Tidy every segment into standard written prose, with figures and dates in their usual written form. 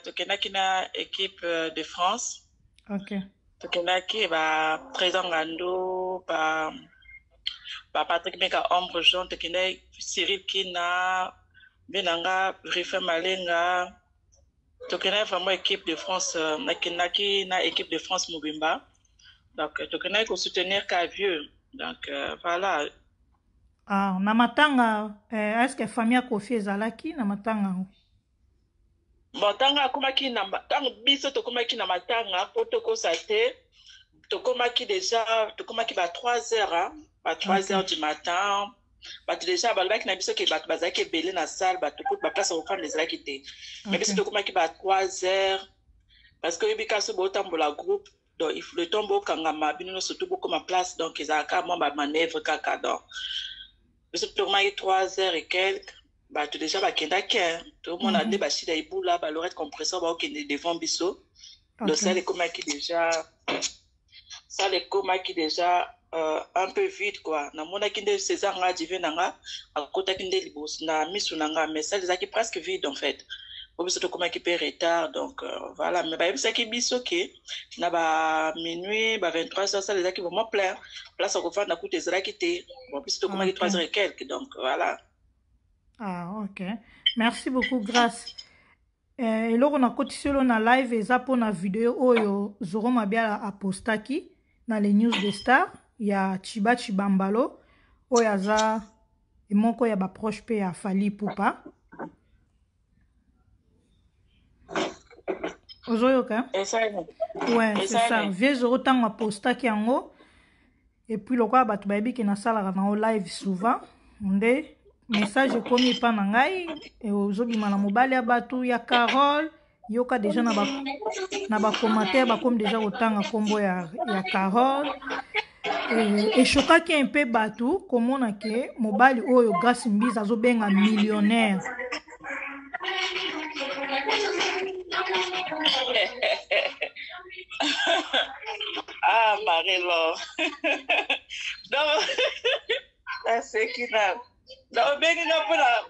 Tokenaki na équipe de France. Ok. Tokenaki ba Trésor Ngando, ba Patrick Meka Ombre Jaune, tokenaki Cyril Kina, Benanga, Rifa Malenga. Tokenaki vraiment équipe de France, nakinaki na équipe de France Mobimba. Donc tokenaki soutenir Kavieux. Donc voilà. Ah, na matanga, est-ce que famille Kofi ezalaki na matanga? Bon, tanga akomaki na tanga biso tokomaki na matanga po tokosa te tokomaki déjà tokomaki ba 3 heures hein, ba 3 heures du matin bato déjà balobaki na biso ke bato bazalaki ebele na salle bato po ba place ofanda ezalaki te mais biso tokomaki ba 3 heures parce que oyebi kasi botambola groupe donc il faut le temps bokangama bino nyonso to bokoma place donc ezalaka mwa ba manœuvre kaka donc biso tokomaki 3 heures et quelques bato déjà bakendaki tout le monde a dit bashida ibula balorette compresseur baokende devant biso donc ça les komaki déjà ça les komaki déjà un peu vide quoi namonaki nde César nga dive nanga akotaki nde liboso na misu nanga mais ça les aki presque vide en fait biso tokomaki pe retard donc voilà mais bayebisaki biso ke na ba minuit ba 23 heures ça les aki vraiment plein place akofanda kuta ezalaki te bon biso tokomaki 3 heures et quelques donc voilà. Ah, ok. Merci beaucoup, Grâce. Et là, on a continué na live et ça pour na vidéo oyo Zoro Mabia a postaki dans les news des stars. Il y a Chiba Chibambalo, oyaza et mon ko ya ba proche pe a Fali Poupa. Ozoyo ka? Ouais, c'est ça. Vieux Zoro tang a postaki ango. Et puis le quoi ba tu baby qui na sala na live souvent. Onde message komi pa na ngai e ozobima na mobali ya batu ya Carole yoka déjà na ba commentaire ba comme déjà otanga kombo ya Carole et chokaki un peu batu komona ke mobali oyo Grace Mbiza azobenga millionnaire. Ah Marie-Laure. Non. C'est qui là? Donc, bien que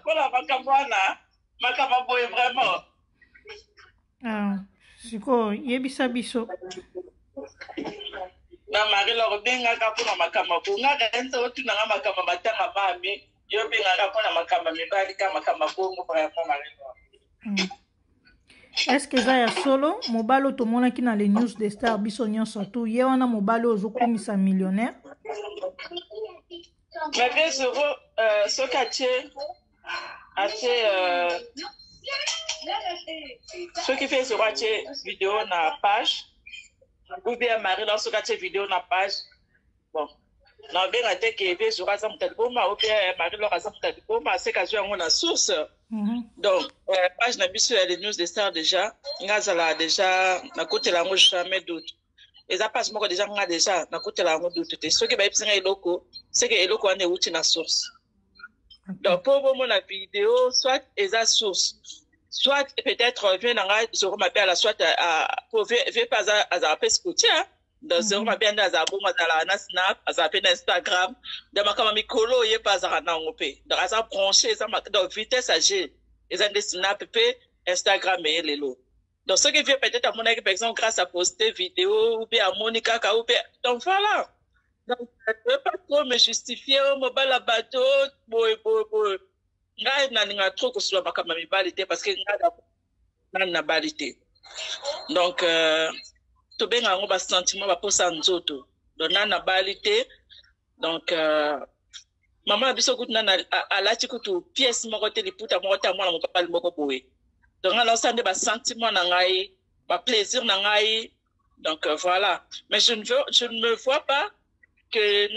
pour la macabra boy vraiment. Ah, c'est quoi? Yebisa biso. Na Marie-Laure bien que pour la macabra boy. Na renzo tu na macabra matanga mami. Yo bien que pour la macabra mi bali ka macabra boy mo vraiment Marie-Laure. Est-ce que ça y solo mobalo to mona ki na les news des stars biso nyonso tout ye wana mobalo ozokomisa millionnaire? Mais bien sûr, ce quartier, ce qui fait ce quartier vidéo na page, ou bien Marie dans ce quartier vidéo na page, bon, non bien à dire que bien sûr ça peut-être ou bien Marie dans ça peut-être c'est qu'à jouer on a source. Donc page na biso les news des stars déjà, ngazala déjà na côté la moi jamais doute. Et ça passe moi déjà nga déjà na côté la ngo doute te soki ba ipsinga eloko c'est que eloko ane uti na source donc pour moi la vidéo soit eza source soit peut-être vient nga Zoro Mabia la soit pour ver pas à pescotia dans Zoro Mabia za bon mazala na snap za pe na Instagram de makama mikolo ye pas za na ngope donc ça brancher ça donc vitesse ag eza des snap pe Instagram et lelo. Donc, ce qui vient peut-être à mon avis, par exemple, grâce à poster vidéo, ou bien à Monica, ou bien. Donc, voilà. Donc, je ne veux pas trop me justifier, mobile à bateau, je n'ai trop que ce soit ma balité, parce que je n'ai pas balité. Donc, tout bien, on va sentiment, on va poser en zoto. Donc, on a balité. Donc, maman a biso kuti nana alati kutu pièce moko te liputa moko te mwana mopapa moko boye. Donc, on a l'ensemble de sentiments nangai, plaisir nangai. Donc, voilà. Mais je ne me vois pas que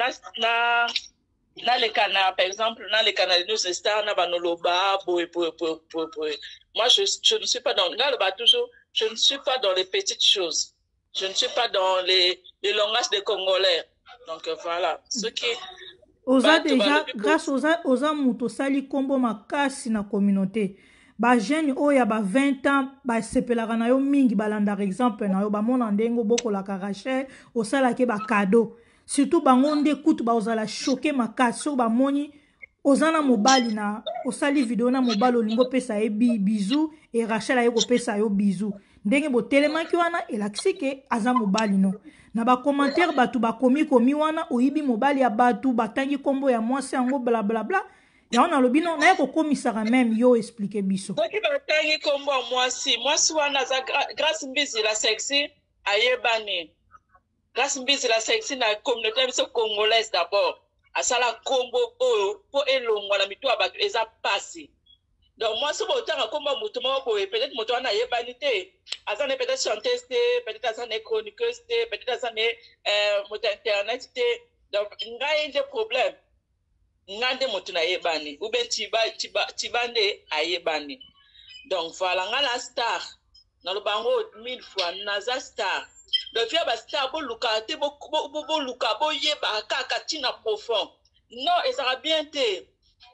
dans les canards, par exemple, dans les canards de News Star, na banoloba, boy. Moi, je ne suis pas dans, toujours, je ne suis pas dans les petites choses. Je ne suis pas dans les langages des Congolais. Donc, voilà. Ce qui, oza déjà, grâce aux muto sali kombo makasi na communauté. Ba jeune oya ba 20 ans ba sepelaka na yo mingi balanda exemple na yo ba mona ndengo boko la karache osala ke ba cadeau surtout bango nde kutu ba ozala choqué makasi so ba moni ozana mobali na osali video na mobali olingo pesa ye bisou et Rachel aye ko pesa yo bisou ndenge botelemaki wana elakisi ke aza mobali no na ba commentaire batu bakomi wana oyibi mobali ya batu batangi kombo ya mwasi yango bla bla bla ya on alobi no na ko komisaka même yo expliquer biso soki batangi kombo ya mwasi wana za Grace Mbizi la sexy ayebani Grace Mbizi la sexy na communauté biso congolaise d'abord asala kombo oyo po elongwa na mitu ya bato eza pasi donc moi si botanga kombo mutu moko boye peut-être moto wana ayebani te aza ne peut-être chanteuse te peut-être aza ne chroniqueuse te peut-être aza ne moto internet te donc ngai nde problème ngande moto na yebani ou bien tiba nde ayebani donc voilà ngana star na lobango 1000 fois naza star donc via ba star bo luka te bo luka bo yeba kaka tina profond non et ça va bien te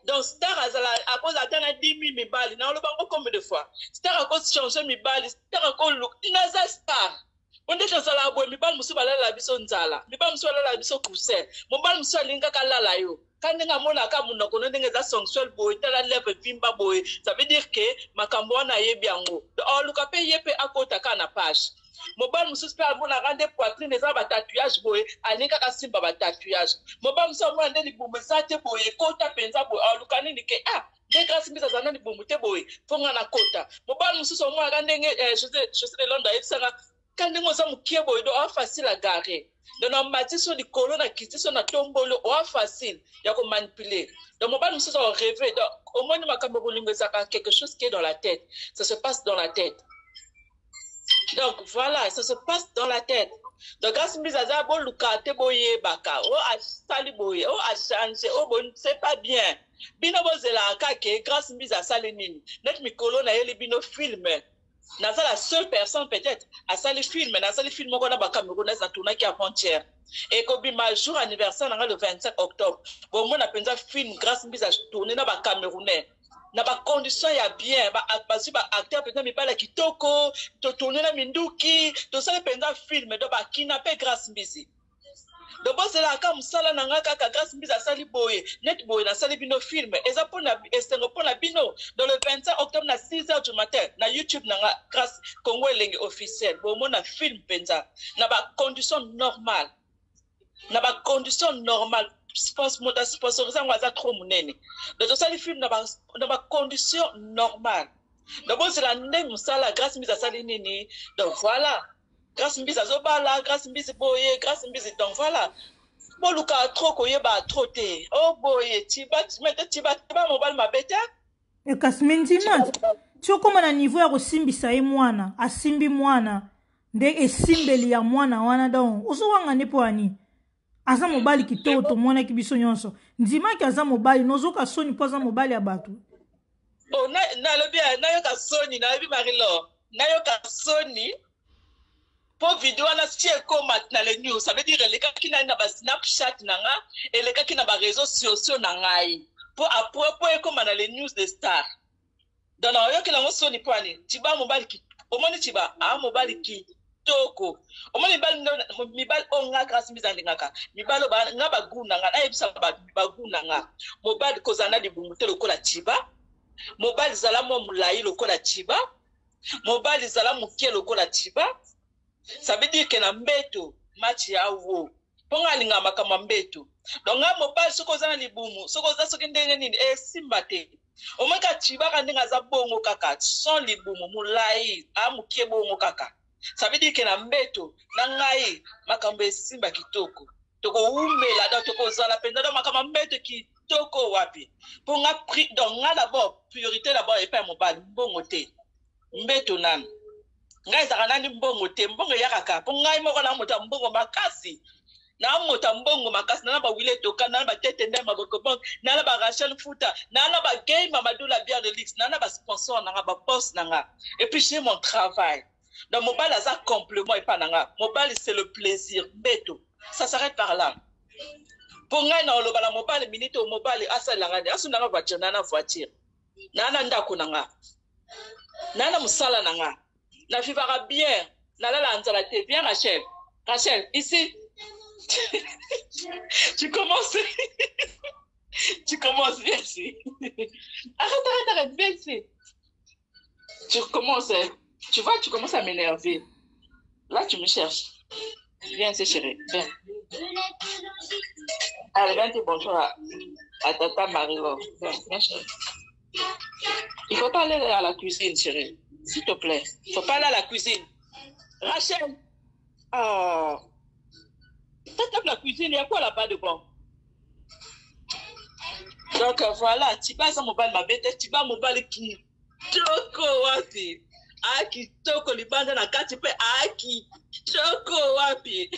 donc star azala à cause atteindre 10 000 mibali na lobango combien de fois star à cause changer mibali star à cause look naza star on est dans la boîte mibali musu balala biso nzala mibali musu balala biso coussin mobali musu alinga kalala yo quand nga mona ka munoko ndenge za sexuel boy tala leve vimba boy ça veut dire que makambo wana yebiango o luka pe yepe akota kana page mobali musu pe amona rande poitrine za ba tatouage boy alinga ka simba ba tatouage mobali musu amona ndeli bumesa te boy kota penza boy o luka nini ke de Grace Mbizi za nani bumute boy fonga na kota mobali musu amona rande José de Londres yebisanga kandi ngoza mukie boy do facile à garer donc on bâtit sur les colonnes à quitter sur notre tombolo ou facile il y a comme manipuler donc mon nous sommes rêvé donc au moins nous avons quelque chose qui est dans la tête ça se passe dans la tête donc voilà ça se passe dans la tête donc Grace Mbizi za bo lukate boye baka o a sali boye o a changer o bon c'est pas bien bino bozela ka ke Grace Mbizi a sali nini net mikolo na yeli bino filme Naza la seule personne peut-être à ça les films, naza les films qu'on a ba Camerounaise na tourné qui avant-hier. Et comme ma jour anniversaire le 25 octobre. Bon moi na penza film Grace Mbizi a tourné na ba Camerounais. Na ba condition ya bien ba acteur peut-être mi bala kitoko, to tourner na minduki, to ça penza film do ba kidnapper Grace Mbizi. Donc c'est là comme ça là nanga kaka Grace Mbizi asali boye net boye na sali bino film eza pona esengo pona bino dans le 25 octobre na 6h du matin na YouTube nanga Grace Congo Elenge officiel bon mona film penza na ba condition normale sponsorisé ngwaza trop munene donc sali film na ba condition normale donc c'est la ndenge musala Grace Mbizi asali nini donc voilà Grace Mbizi azobala Grace Mbizi boye Grace Mbizi donc voilà boluka trop koyeba trop te oh boye tiba mobile mabeta e kasmendi man tiokoma na niveau ya kosimbisa ye mwana asimbi mwana nde esimbeli ya mwana wana donc ozowanga ne po ani aza mobali kitoko tomonaki biso nyonso ndimaki aza mobali nozoka soni po aza mobali ya bato oh nalobi nayoka soni nayebi Marie-Laure nayoka soni pour vidéo na si ekoma na les news ça veut dire les gars qui na ba Snapchat nanga et les gars qui na ba réseaux sociaux nangai pour après ekoma na les news de star donc na yo kila ngoso ni pwani tiba mobali ki omoni tiba mobali ki toko omoni mibali onga Grace Mbizi ndingaka mibalo ba ngaba guna nga na ebisa ba guna nga mobali kozana libungu te lokola tiba mobali zala mo mulai lokola tiba mobali zala mukie lokola tiba. Ça veut dire que na mbeto match ya wo ponga linga makama mbeto donc nga mobali soko za na libumu soko za soki ndenge nini simbate omaka tibaka ndinga za bongo kaka sans libumu mulai amukie bongo kaka ça veut dire que na mbeto na ngai makambo simba kitoko toko umela da toko za la penda da makama mbeto kitoko wapi ponga pri donc nga d'abord priorité d'abord et pas mobali bongo te mbeto nani ngai zaka nani mbongo te mbongo yakaka po ngai moko na moto mbongo makasi na moto mbongo makasi na ba wile toka na ba tete ndema maboko bon na ba Rachel Futa na ba game Mamadou la bière de luxe na ba sponsor na ba boss nanga et puis j'ai mon travail dans mobile ça complément et pas nanga mobile c'est le plaisir beto ça s'arrête par là pour ngai na lo bala mobile minute au mobile asalanga asu nanga voiture na voiture na ndako nanga na musala nanga na vivra bien, na la lanzalate. Viens Rachel. Rachel, ici. Tu commences. Tu commences bien ici. Arrête, bien ici. Tu commences, tu vois, tu commences à m'énerver. Là, tu me cherches. Viens ici, chérie. Viens. Allez, viens dire bonjour à Tata Marie-Laure. Viens, chérie. Il ne faut pas aller à la cuisine, chérie. S'il te plaît. Il ne faut pas aller à la cuisine. Rachel. Oh. T'as la cuisine, il y a quoi là-bas de bon? Donc voilà, tu vas à mobile ma bête, tu vas mobile qui toko wapi. Aki toko libanda na kati pe aki toko wapi.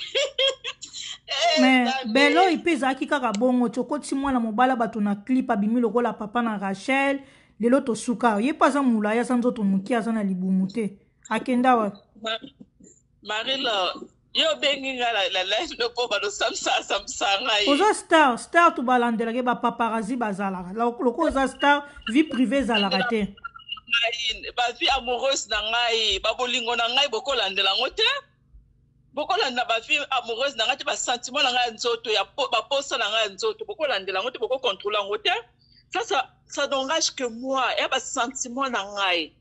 Mais belo ipeza aki kaka bongo chokoti mwana mobala bato na clip abimi lokola papa na Rachel lelo to suka ye paza mulaya sanzo to mukia sana libumute akenda wa Marila yo bengi la life no po ba do samsa ngai oza star to balandela ke ba paparazzi bazala loko oza star vie privée zala te ba vie amoureuse na ngai ba bolingo na ngai bokolandela ngote bokolanda ba vie amoureuse na ngai te ba sentiment na ngai nzoto ya ba posa na ngai nzoto bokolandela ngote boko contrôler ngote ça n'engage que moi et ba sentiment na ngai.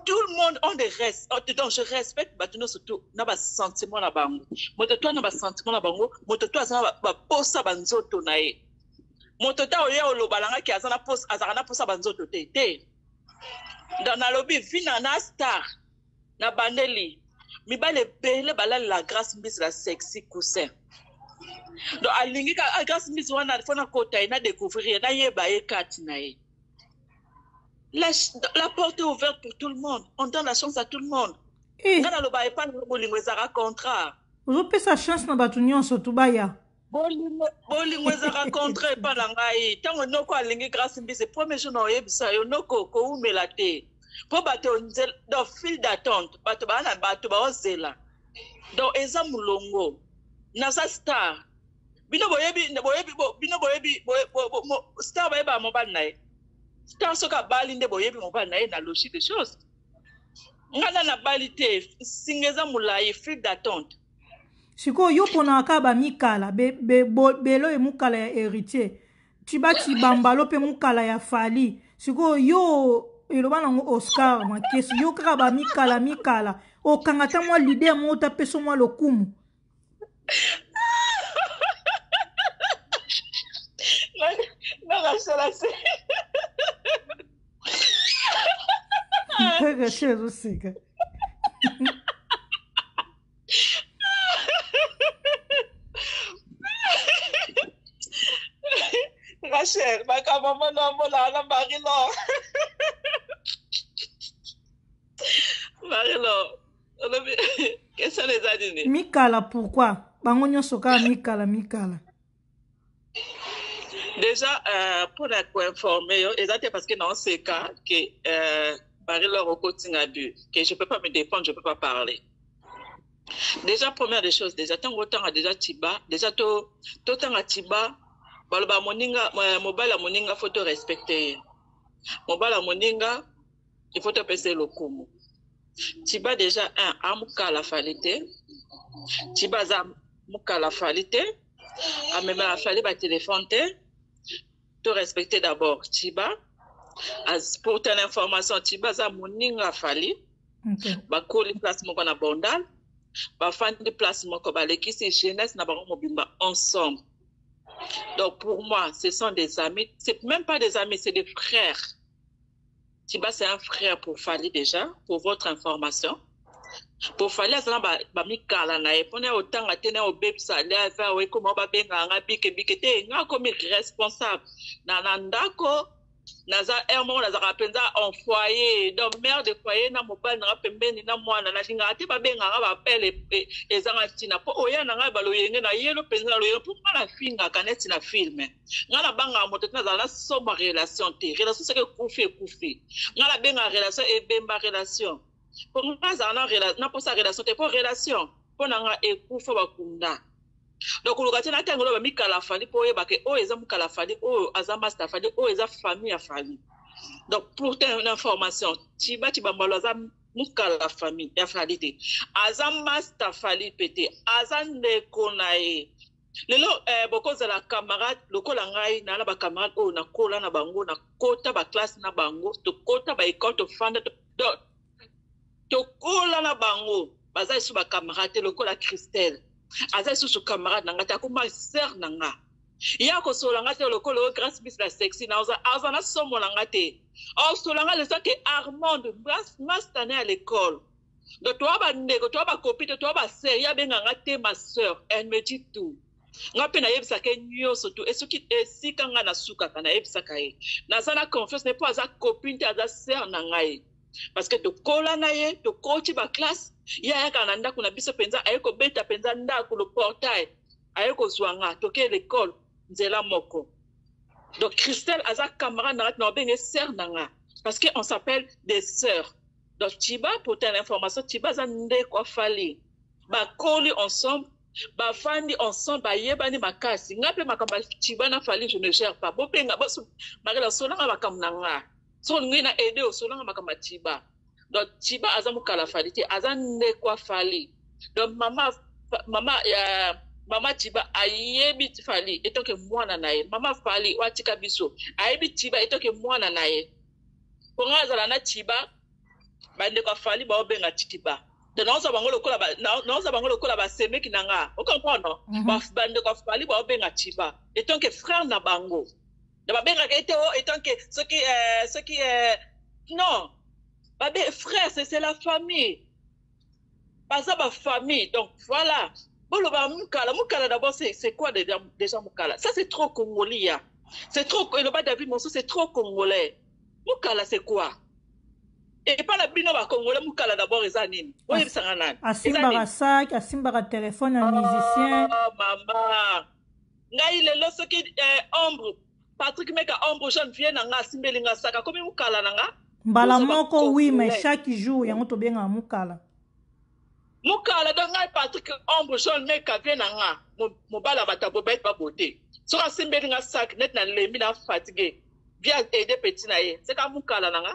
Tout le monde a des restes. Donc, je respecte surtout na sentiment na bango. Mototo na sentiment na bango, mototo azana ba posa banzoto na ye. Mototo oye olobalanga ki azana posa banzoto te. Dans na lobby vina na star na bandeli. Mi ba le bele bala la grâce mbisi la sexy coussin. Donc alingi ka grâce mbisi wana fona kota ina découvrir na ye ba ye kati na ye. La porte est ouverte pour tout le monde. On donne la chance à tout le monde. Ngana lo ba pas no bolingo ezaka contrat. Ozope sa chance na batu nyonso tubaya. Bolingo ezaka contrat pa na ngai. Tango noko alingi grâce mbisi premier jour na yebisa yo noko ko umela te. Po bato nzel dans file d'attente bato ba ozela. Donc eza mulongo. Na sa star. Bino boyebi star ba ba mobile na ye. Star soka bali nde boyebi mobile na ye na logique des choses. Ngana na bali te singeza mulai file d'attente. Siko yo pona akaba mikala belo e mukala ya héritier. Tibati bambalo pe mukala ya fali. Siko yo eloba nango Oscar makesi yo kaka ba mikala o kangata mwa leader mo ta peso mwa lokumu. Rachel, eu sei, cara. Rachel, ma maman non la Marie-Laure. Marie-Laure, qu'est-ce que les a dit? Mikala, pourquoi? Bangonyo soka mikala. Déjà, pour informer, exactement parce que dans ce cas, que Marie-Laure au quotidien a bu, que je ne peux pas me défendre, je ne peux pas parler. Déjà, première des choses, déjà, tant autant a déjà Tiba, déjà, tout temps à Tiba, baloba moninga, mobile à moninga, faut te respecter. Mobile à moninga, il faut te passer le coup. Tiba déjà, amuka la falité. Tiba amuka la falité. A même la falité, ba téléphone te respecter d'abord. Tiba, pour ton information, Tiba za moninga fali. Ba koli place moko na bondal. Ba fan de place moko ba lekisi jeunesse na bango mobimba ensemble. Donc pour moi, ce sont des amis. C'est même pas des amis, c'est des frères. Tiba c'est un frère pour Fali déjà, pour votre information. Pour Fali, ça ba mikala na epone autant atene au bébé ça là faire oui comment ba benga nga bike te nga comme responsable na ndako naza ermo naza rapenza en foyer donc mère de foyer na mobile na pembeni na mwana na linga ate ba benga nga ba pele ezanga tina po oya na nga ba loyenge na yelo penza loyenge pour la finga kaneti na filme nga na banga moto na za somme relation te relation c'est que koufi nga la benga relation et bemba relation. Pour nous, na pour sa relation, c'est pour relation. Pour nous, ekufa bakunda. Donc, nous avons tango ba mikala fali pour yeba ke o eza mukala fali o azama sta fali o eza famille a fali. Donc, pour ton information, tiba mbalo aza mukala famille ya fali te. Azama sta fali pete, azande konae. lelo bokoza la camarade lokola ngai na ba camarade o na kola na bango na kota ba classe na bango to kota ba école to fanda to kola na bango baza su ba camarade lokola Christelle aza su camarade na ngata ko ma sœur na nga ya ko sola ngate lokolo grâce bis la sexy na oza na somo na ngate o sola nga le ça que Armand grâce tane à l'école. Donc, toi, tu as copine, tu as sœur, ya benga ngate ma sœur, elle me dit tout. Nga pe na yebisa ke nyonso tout. Et ce qui est si kanga na suka kana yebisa kae. Na sana confiance n'est pas à copine, à sœur na ngai. Parce que to kola na ye, to coach ba classe, ya kana nda kuna biso penza ayeko beta penza nda ku le portail. Ayeko zwanga to ke l'école nzela moko. Donc Christelle aza camarade na benga sœur na nga parce que on s'appelle des sœurs. Donc, Tiba, pour ton information, Tiba, zande quoi fali. Ba koli ensemble, ba fandi ensemble, ba yebani makasi. Ngape makamba Tiba na fali, je ne gère pas. Bo penga, bo su, magala solanga makam nanga. So ngina aide o solanga makamba Tiba. Donc, Tiba azamu kala fali, ti azande quoi fali. Donc, mama Tiba ayebi fali, eto ke mwana nae. Mama fali, watika biso. Ayebi Tiba, eto ke mwana nae. Ponga azala na Tiba, bande kwa fali ba obenga Tiba. De naoza bango lokola ba seme kinanga. O comprendre? Ba bande kwa fali ba obenga Tiba. Etant que frère na bango. De ba benga ete o etant que ce qui non. Ba be frère c'est la famille. Pas ça ba famille. Donc voilà. Bolo ba mukala d'abord c'est quoi déjà mukala? Ça c'est trop congolais. C'est trop et le bas David Monso c'est trop congolais. Mukala c'est quoi? Et pas la bino ba congolais mukala d'abord ezanini. Oui bisanganani. Asimbara sac, asimbara téléphone à musicien. Maman. Ngai lelo soki ombre Patrick meka ombre jeune vient na nga simbeli nga saka komi mukala nanga. Mbala moko oui mais chaque jour yango to benga mukala. Mukala donc ngai Patrick ombre jeune meka vient na nga mobala batabo bet ba beauté. Soka simbeli nga sac net na lembi na fatigué. Vient aider petit na ye. C'est ka mukala nanga.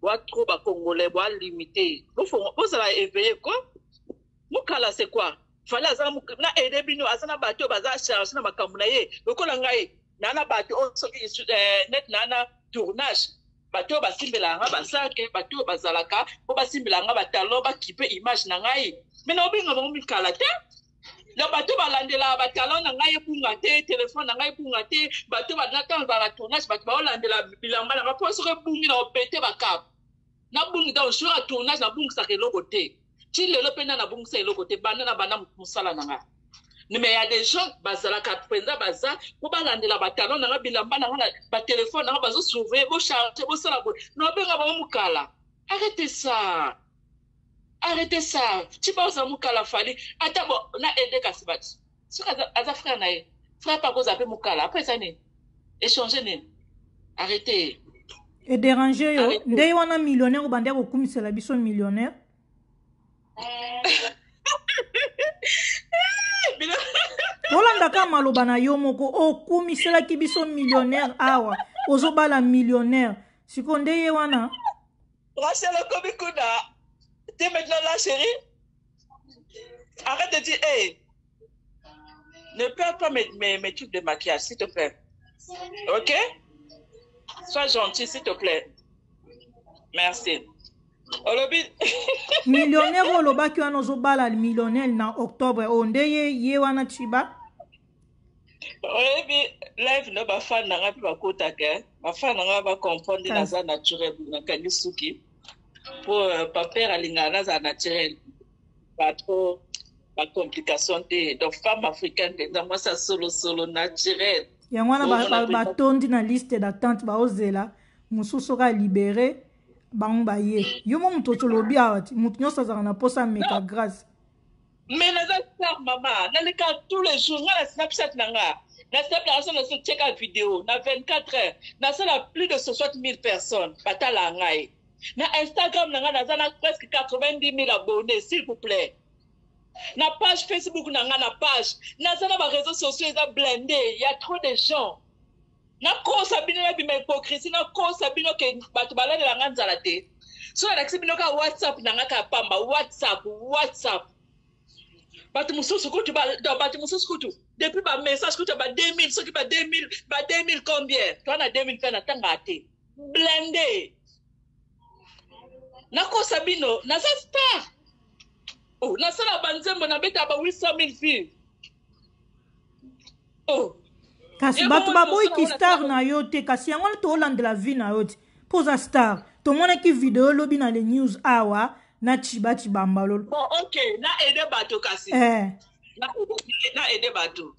Bois trop bas congolais, bois limité. Vous allez éveiller quoi? Mukala c'est quoi? Fallait azana na aider bino azana bateau baza charge na makamuna ye. Lokola ngai nana bateau on soki net nana tournage. Bateau basimbela nga basake, bateau bazalaka, po basimbela nga batalo ba kipe image na ngai. Mais na obinga mo mukala te. Le bateau balandela batalo na ngai punga te, téléphone na ngai punga te, bateau banatanga ba tournage bateau balandela bilamba na po soki bungi na opete bakap. Na bungi dans sur un tournage na bungi sa kelo côté ti lelo pena na bungi sa kelo côté bana na bana musala nanga mais il y a des gens bazala ka penza baza ko balandela batalo na bilamba na ba téléphone na bazo sauver bo charger bo sala bo no benga ba mukala. Arrêtez ça tu pas ça mukala fali ata bo na aider kasibati so kaza frère na ye frère pas cause appel mukala après ça ne échanger ne arrêtez. Et déranger yo ndei wana millionnaire obande ko kumisela biso millionnaire. Olanda ka maloba na yo moko o kumisela ki biso millionnaire awa ozobala millionnaire siko ndei wana. Rachel Komikuna t'es maintenant là chérie. Arrête de dire hey. Ne perds pas mes trucs de maquillage s'il te plaît. OK? Sois gentil, s'il te plaît. Merci. Olobi. Millionnaire oloba ki wana ozobala millionnaire na octobre onde ye wana Tiba. Olobi live no ba fan na ngapi ba kota ke. Ba fan na nga ba comprendre na za naturel na kanisuki. Pour papa alingana za naturel. Pas trop pas complication de donc femme africaine dans moi ça solo naturel. Yango wana batondi na liste d'attente baozela mususu ka libéré bango baye yo mo muto tolobi awati mutu nyosa za na posa meka grâce mais na za maman na le cas tous les jours na Snapchat nanga na Snapchat na se check la vidéo na 24 heures na ça la plus de 60 000 personnes batala ngai na Instagram nanga na za na presque 90 000 abonnés s'il vous plaît. Na page Facebook na page na sana ba réseaux sociaux ils blindé il y a trop de gens na ko sabino na bima hypocrisie na ko sabino ke batu balane la nganza la te so na sabino ka WhatsApp na ka pamba WhatsApp Bato mususu kutu bato mususu kutu depuis ba message kutu ba 2000 soki ba 2000 combien toi na 2000 pe na tanga te blindé nako sabino na star oh na sala banzembo na beta ba 800,000 filles oh kasi bato baboyi ki star na yo te kasi yango to olandela vie na yo te poza star tomonaki video lobi na le news awa na chiba chibamba bon ok na aider bato kasi na aider bato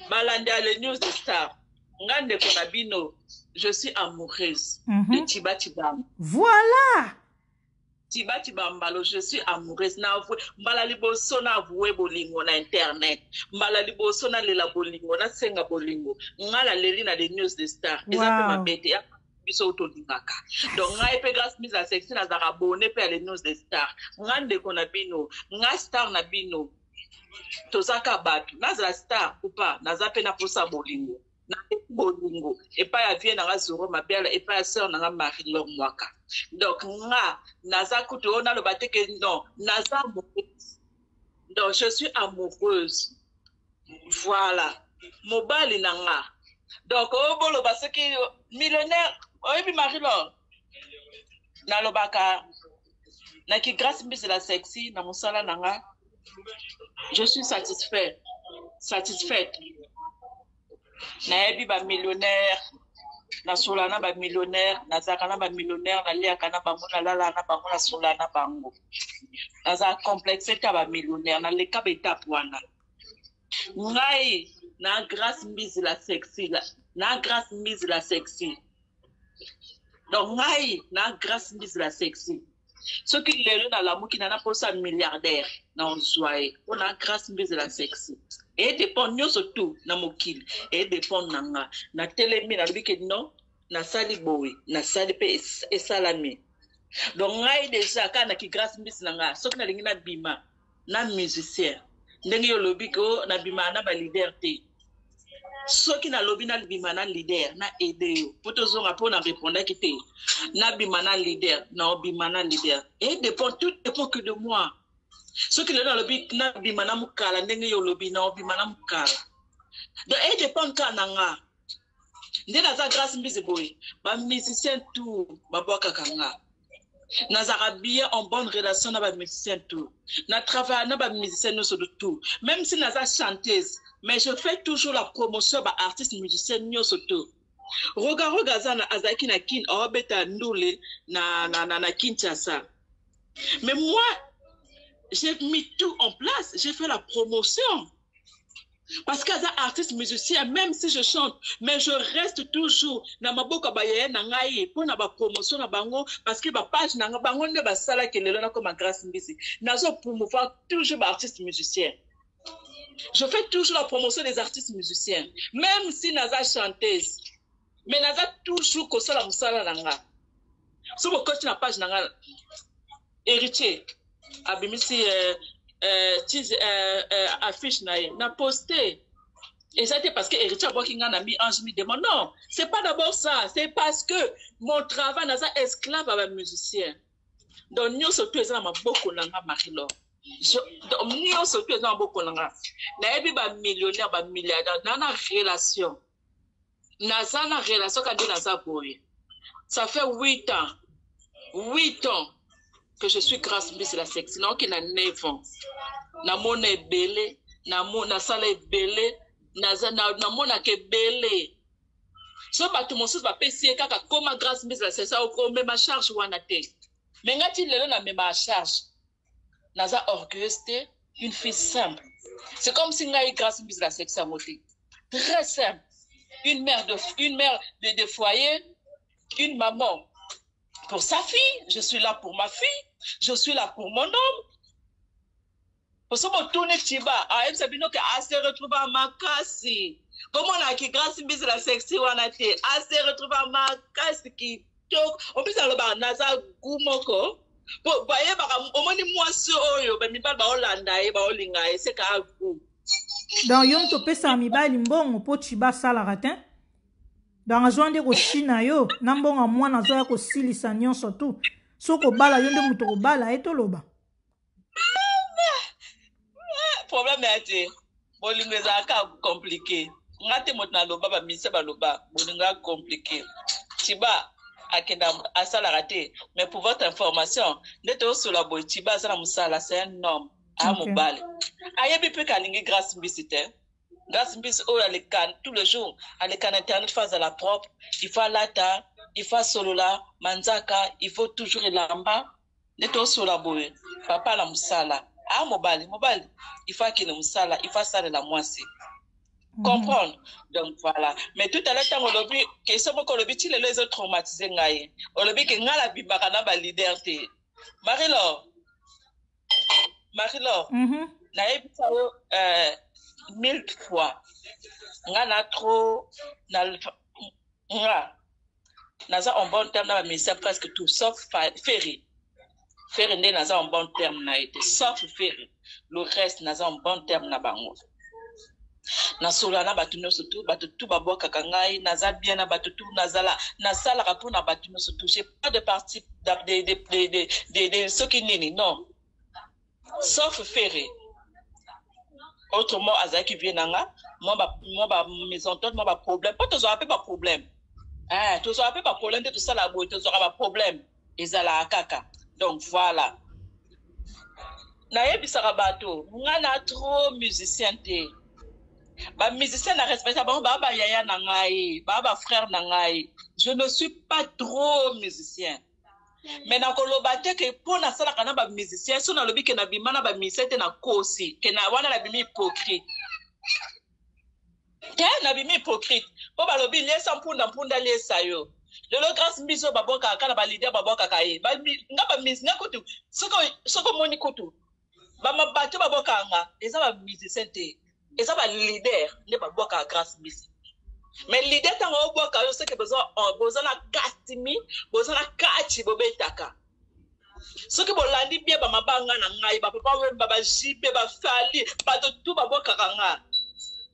balanda le news de star ngande kona bino je suis amoureuse de Chiba Chibamba voilà Chiba Chibambalo je suis amoureuse na mbala liboso na avoué bolingo na internet mbala liboso na lela bolingo na senga bolingo ngala leli na le news de star eza pe mabete ya biso utolingaka donc ngai pe grâce mise à sexy na zaka abonné pe les news de star ngande kona bino nga star na bino tozaka bato nazala star ou pas naza pe na posa bolingo na bolingo epa ya vie na nga zoro mabela epa ya sœur na nga Marie-Laure Mwaka donc nga naza kutu ona lo bateke non naza amoureuse donc je suis amoureuse voilà mobali na nga donc obolo baseki millionnaire oyebi Marie-Laure na lobaka na ki grâce mise la sexy na mosala na nga je suis satisfaite nayebi ba millionnaire na solana ba millionnaire na zakana ba millionnaire na liaka na bango na lala na bango na solana bango naza complexe ta ba millionnaire na leka beta pwana ngai na grâce mise la sexy na grâce mise la sexy donc ngai na grâce mise la sexy ce qui lelo na lamuki na posa milliardaire na onzwaye on a grâce mise la sexy et dépend nyonso tout na mokili et dépend nanga na telemi na lobike non na sali boy na sali pe esalami donc ngai déjà kana ki grâce mise nanga soki na lingi na bima na musicien ndenge yo lobiko na bima na ba leader te soki na lobi na bima na leader na aider yo poto zonga po na répondre ki te na bima na leader na bima na leader et dépend tout dépend que de moi soki le na lobi na bima na mukala ndenge yo lobi na bima na mukala donc et dépend kana nga nde na za grâce mbizi boy ba musicien tout ba boka kanga nazara bien en bonne relation na ba musicien tout na travail na ba musicien so de tout même si naza chanteuse mais je fais toujours la promotion ba artiste musicien nyoso tout roga zana azaki na kin obeta ndule na Kinshasa mais moi j'ai mis tout en place j'ai fait la promotion parce que les artistes musiciens même si je chante mais je reste toujours na maboka baye na ngai pour na ba promotion na bango parce que ba page na bango ne ba sala ke lelo na comme grâce mbisi nazo promouvoir toujours ba artistes musiciens je fais toujours la promotion des artistes musiciens même si naza chanteuse mais naza toujours ko sala musala nanga so bo coach na page nanga héritier abimisi affiche na posté et ça c'était parce que héritier boki nga na mi ange mi demande non c'est pas d'abord ça c'est parce que mon travail naza esclave à musicien donc nous surtout ezana maboko nanga Marie-Laure donc nous surtout ezana maboko nanga na ebi ba millionnaire ba milliardaire na relation naza na relation quand naza boy ça fait 8 ans que je suis grâce mise la sexy non qui na 9 ans na mona ebele na sala ebele na mona ke bele so bato mosusu bapesi kaka koma grâce mise la sexy au même charge wana te mais ngati lelo na même charge naza orgueilleuse te une fille simple c'est comme si ngai grâce mise la sexy à moté très simple une mère de foyer une maman pour sa fille, je suis là pour ma fille, je suis là pour mon homme. Pour ça, on tourne Chiba, elle se retrouve à Makasi. Comment on a qui grâce à la sexy, on a été, elle se retrouve à Makasi qui toque. On peut dire que Naza Goumoko. Vous voyez, au moins, moi, je suis pas Hollanda, c'est qu'à vous. Donc, yon to pesa mi ba limbongo po Chiba salaratin. Dans la zone de China yo, nambonga mwana zo ya ko silisa nyonso tu. Soko bala yonde muto ko bala etoloba. Problème mais bolingo ezalaka compliqué. Ngate motna loba ba mise ba loba bolingo compliqué. Tiba akenda asala raté. Mais pour votre information, neto sur la boy Tiba ça la musala c'est un homme à mobile. Ayebi pe kalingi grâce mbisite. Grâce mbis o la lekan tous les jours, à lekan internet face à la propre, il faut lata, il faut solola, manzaka, il faut toujours lamba. Neto sur la boy, papa la musala. Ah, mobile, il faut qu'il nous sala, il faut ça de la moitié. Comprendre? Donc voilà. Mais tout à l'heure, quand on l'a vu, que ce mot qu'on l'a vu, il les a traumatisés. On l'a vu que nous avons la liberté. Marie-Laure, nous avons 1000 fois. Nous avons trop. Nous avons un bon terme dans le ministère presque tout, sauf Ferry. Ferry n'est pas un bon terme, sauf Ferry. Le reste n'est pas un bon terme. Na solana batuno surtout batutu baboka kangai naza bien na batutu nazala na sala rapport na batuno surtout j'ai pas de parti de ce qui nini non sauf Ferry autrement azaki vienanga moi ba maison toute moi ba problème pas toujours pas problème toujours pas problème de tout ça la boîte toujours pas problème ezala kaka donc voilà na yebisaka bato ngana trop musicien te ba musicien na respecte baba yaya na ngai baba frère na ngai je ne suis pas trop musicien mais na koloba te ke pona sala kana ba musicien so na lobi ke na bimana ba musicien te na kosi ke na wana na bimi hypocrite te na bimi hypocrite po ba lobi lesa mpunda lesa yo lelo grâce mbiso baboka kana ba leader baboka kai ba ngaba musicien kutu soko moni kutu ba mabato baboka nga eza ba musicien te et ça va leader ne pas boire grâce misi mais leader tant on boire quand c'est que besoin na kastimi besoin na kachi bobetaka ce que bolandi bien ba mabanga na ngai ba papa we ba jipe ba fali ba tout ba boire kanga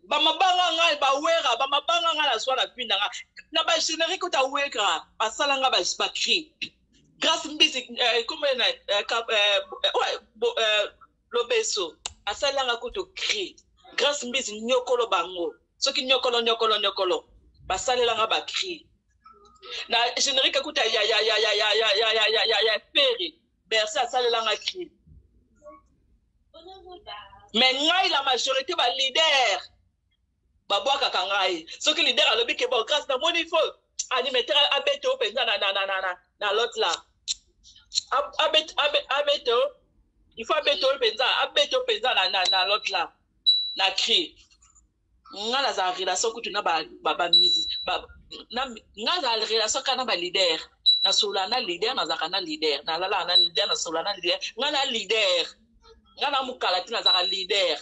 ba mabanga ngai ba wera ba mabanga ngai la soir la pinda na ba générique ta wera ba salanga ba cri grâce misi comme lobeso asalanga kuto cri grâce mbisi nyokolo bango soki nyokolo basalela nga ba cri na générique kuta ya Ferry berse asalela nga cri mais ngai la majorité ba leader babwaka kangai soki leader alobi ke bon grâce na moni fo animateur abeto penza na l'autre là abeto il faut abeto penza na l'autre là na cri ngala za relation kutu na ba musique na ngala relation kana ba leader na solana leader na zakana leader na lala na leader na solana leader ngala leader ngala mukalati na zaka leader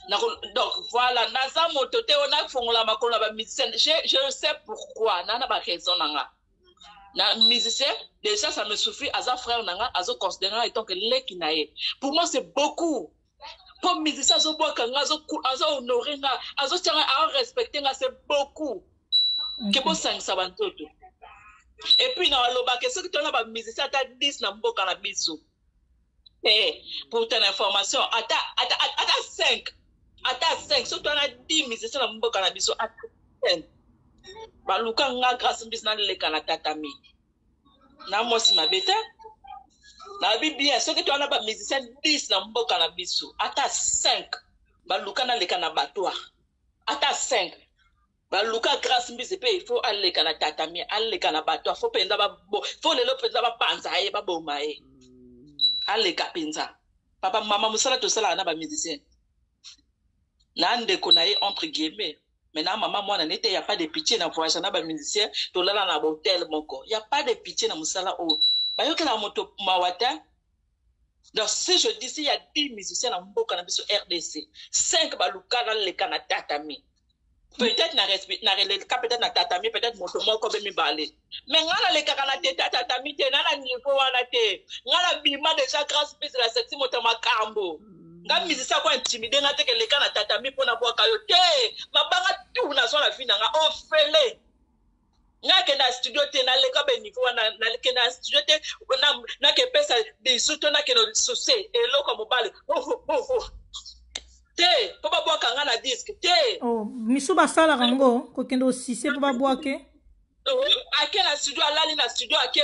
na donc voilà na za moto te ona fongola makolo ba musicien je sais pourquoi na ba raison nanga na musicien déjà ça me suffit à za frère nanga azo considérer étant que lekinae pour moi c'est beaucoup. Pour musicien azo boka nga azo honorer nga azo tianga a respecter nga c'est beaucoup que bo sang sabantoto et puis na loba que ce que tu as ba musicien ta 10 na mboka na biso pour ton information ata 5 so tu as 10 musiciens na mboka na biso ata 10 ba luka nga grâce mbis na leka na tatami na mosi mabeta na Bible, ce que tu as là, musicien 10 na mboka na biso, ata 5, baluka na leka na batwa, ata 5, baluka grâce mbise pe, il faut aller na tatami, aller na batwa, faut penza ba bo, faut lelo penza ba panza ye ba boma ye, aller ka penza, papa mama musala to sala na ba musicien, na ndeko na ye entre guillemets, maintenant maman moi n'était y a pas de pitié na voyage na ba musicien, to lala na hôtel moko, y a pas de pitié na musala o. Donc, si je dis, il y a 10 musiciens dans Mboka na biso RDC, 5 baluka dans le kana tatami. Peut-être peut-être na tatami, peut-être motomoko bemi balé. Mais ngala le kana tatami te na la niveau wana te. Ngala bima déjà grâce à la section motoma kambo. Nga musicien ko intimider na te que le kana tatami pona boka yo te. Mabanga tout na so la fina nga ofele. Nga ke na studio te na leka be niveau na ke na studio te na ke pesa de suto na ke no sose eloko mobile te po babwaka nga na disque te oh misu basalaka yango kokende osise po babwake ake na studio alali na studio ake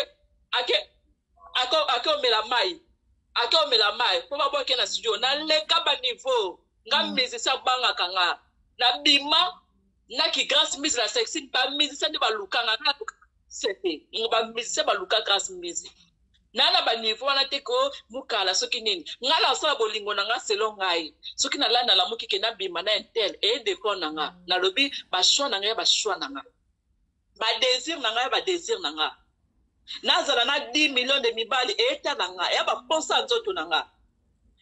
omela mai po babwake na studio naleka baniveau nga musicien abangaka nga nabima naki grâce mise la sexy bamusicien nde balukanga nga sete bamusicien baluka grâce mise nana baniveau wana te ko mukala soki nini nga na osala bolingo na nga selo ngai soki nalanda la mokike nabima na intel edépend na nga nalobi bashwa na nga ya bashwa na nga badésir na nga ya badésir na nga nazala na 10 millions de mibali eta na nga ya baposa nzoto na nga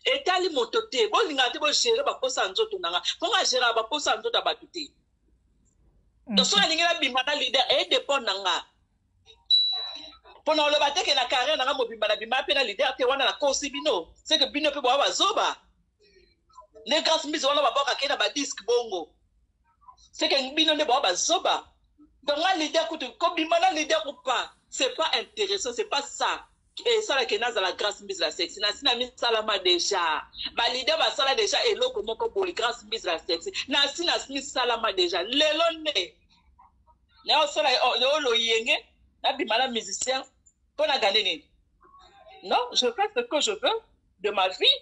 etali moto te bolinga te bogere baposa nzoto na nga mpo nga gere baposa nzoto ya bato te donc soki alingi nabima na leader edépend na nga pona oloba teke na carrière na nga mobimba na bima mpe na leader te wana na kosi bino seke bino mpe boa bazoba ne grâce mise wana baboka ke na badiske bongo seke bino nde boa bazoba donc nga leader kutu kobima na leader ou pas c'est pas intéressant c'est pas ça esala ke nazala grâce mise la sexe nasi na misalama déjà baleader basala déjà eloko moko boye grâce mise la sexe nasi na misalama déjà lelo ne na osala oloyenge nabima na musicien pour na gagner nini non je fais ce que je veux de ma vie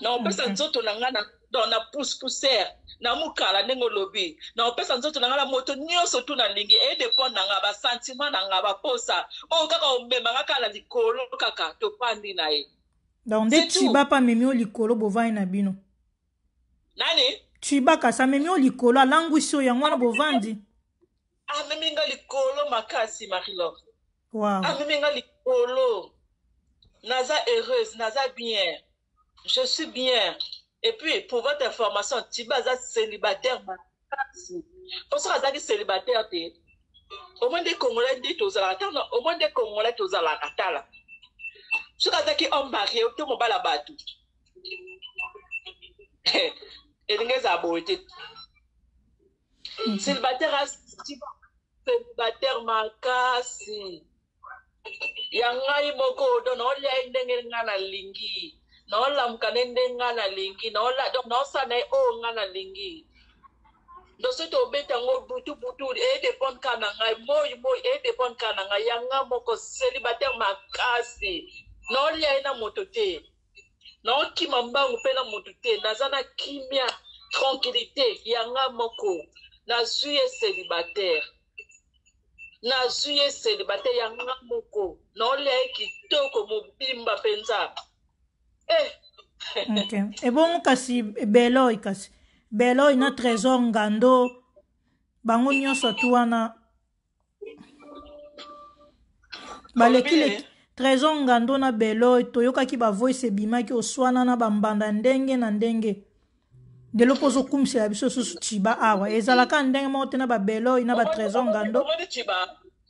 na opesa nzoto na nga na poussière na mukala ndenge olobi na opesa nzoto na nga na moto nyonso tu na lingi edépend na nga basentiment na nga baposa oyo kaka omema nga kala likolo kaka topandi na ye donc nde Chiba pa memi o likolo bovandi na bino nani Chiba kasa memi o likolo alangwisi oyo yango wana bovandi amemi nga likolo makasi Marie-Laure wow. amemi nga likolo naza heureuse naza bien je suis bien. Et puis, pour votre information, Chiba est célibataire. Pour ça, il est célibataire. Au moins des Congolais dit aux alatans, au moins des Congolais aux alatans. Ce qui est homme marié, tout le monde a battu. Et les gens ont été célibataire, célibataire, makasi. Yangai moko, don olia indengena na lingi. Naola mkanende ngana lingi naola donc naosa na o ngana lingi ndo soto obeta ngo butu dépend kana ngai moy dépend kana ngai yanga moko célibataire makasi naolia ina moto te naokima mbangu pe na moto te nazana kimia tranquillité yanga moko nazuye célibataire yanga moko naolia kitoko mobimba penza okay. Et bon kasi Beloy na Trésor Ngando bango nyonso tu wana baleki Trésor Ngando na Beloy toyokaki ba voice ebimaki oswana na bambanda ndenge na ndenge de l'opposo kumsela biso susu Chiba awa ezalaka ndenge moko te na ba Beloy na ba Trésor Ngando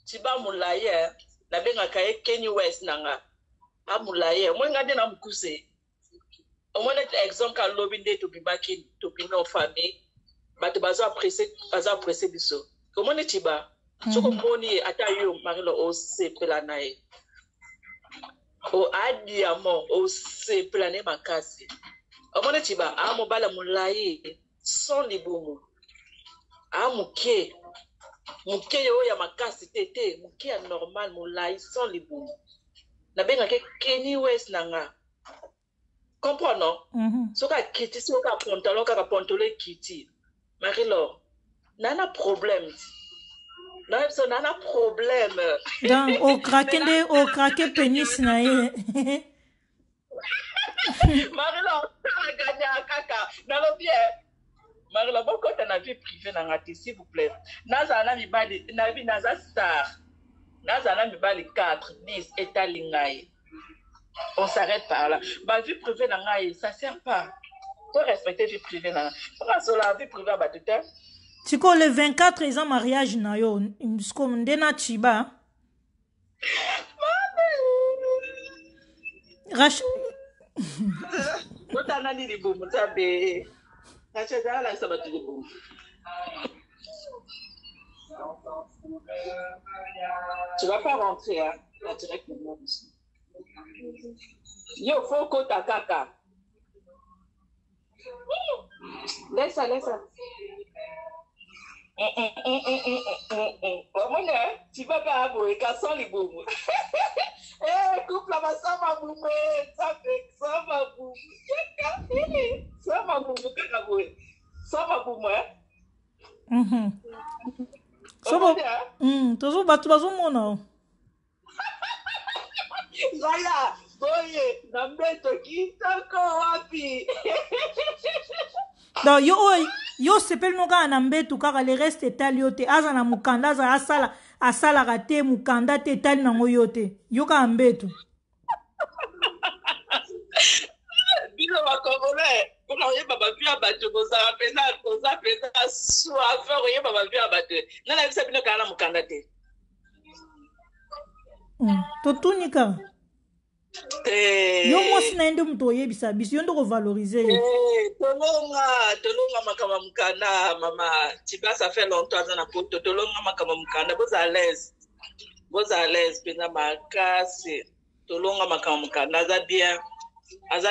Chiba mulaye na bengaka ye Kanye West nanga amulaye mwenga de na mukuse au moins exemple quand lobby nde to bimaki to bino famille bato bazo apprécier biso comment ne Chiba soko moni ata yo marilo o sepela nae o adiamo o sepela ne makasi au moins Chiba amo bala mulaye sans libumu amuke muke yo ya makasi tete muke ya normal mulaye sans libumu na benga ke Kanye West nanga comprenons soka kiti soka pantalon kaka pantalon kiti Marie-Laure nana problème nana problème donc au craquer pénis na ye Marie-Laure gagna kaka nalo bien Marie-Laure beaucoup na vie privée nanga s'il vous plaît nazana mibali na bi naza star nazana mibali 4 10 etalingai. On s'arrête par là. Ma vie privée, ça ne sert pas. Faut respecter la vie privée. Pourquoi la vie privée à tout temps? Tu connais le 24 ans mariage na yo, comme Ndena Chiba. Rach. Tu vas pas rentrer, hein? Directement. Yo, faut que ta kaka. Laisse-la. Tu vas pas avouer qu'à son les boum. Eh, couple là, ça va boum. Ça va boum. Ça va boum. Ça va boum. Ça va. Toujours battu bazo mona. Voilà. Boye, nambeto kitoko wapi. Donc yo sepel no ka na mbetu kaka le reste etali yo te aza na mukanda aza asala te mukanda te etali nango yo te yo ka mbetu bino bakongolais mpona oyeba bavi ya bato kozala mpenza soif oyeba bavi ya bato nana yebisa bino kala na mukanda te totuni kaka yo mwasi na ye nde moto oyebisa biso yo nde kovalorize ye tolonga makambo ya mokanda mama tiba ça fait longtemps aza na poto tolonga makambo ya mokanda boza à l'aise mpenza makasi tolonga makambo ya mokanda aza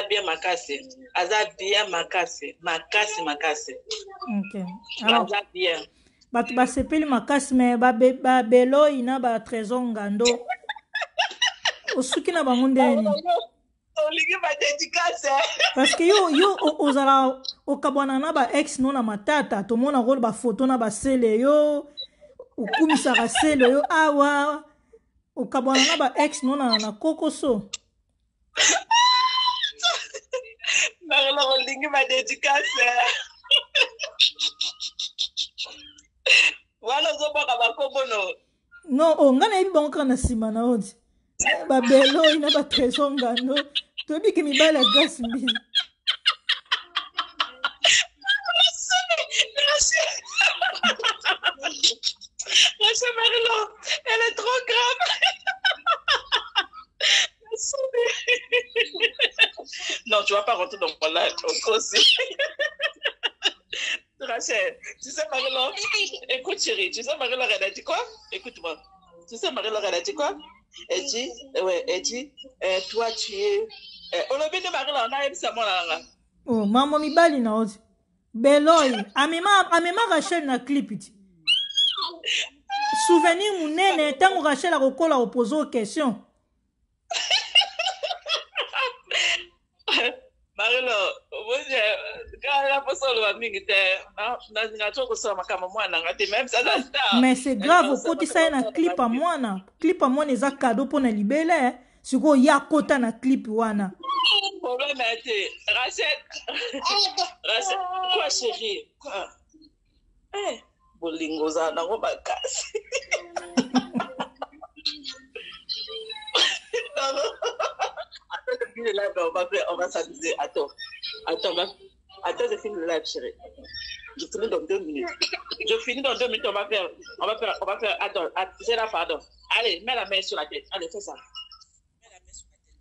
bien makasi aza bien bato basepeli makasi me babeloi na batrésor ngando osuki na bango ndeni parce que yo ozala okabwana na ba ex no na matata tomona role ba photo na basele yo okumisaka sele yo awa okabwana na ba ex no na kokoso nakela kolingi badedikase wana ozoboka bakobono no nga nayebi bango kaka na nsima na odi babeloi na batrésor ngando tobiki mibale ya grâce mbili Rachel Marilo, elle est trop grave. Non, tu vas pas rentrer dans mon live aussi. Rachel, tu sais Marilo, écoute chérie, tu sais Marilo, elle a dit quoi? Écoute-moi. Tu sais Marilo, elle a dit quoi? Elle dit, toi tu es... On a vu de Marilo, on a eu ça, mon langa. Oh, maman mibali na odi. Beloi, amema Rachel na clip iti. Souvenir munene, tango Rachel a kokola opposé aux questions. Marilo, mais c'est grave, au côté ça na clip à moi na. Clip à moi n'est cadeau pour na libérer. Si ko ya kota na clip wana. Problème était Rachel. Quoi chérie? Quoi? Bolingo za na ko bakasi. Le live, on va s'amuser. Attends, je finis le live, chérie. Je finis dans 2 minutes. On va faire. Attends, j'ai la pardon. Allez, mets la main sur la tête. Allez, fais ça. Mets la main sur la tête.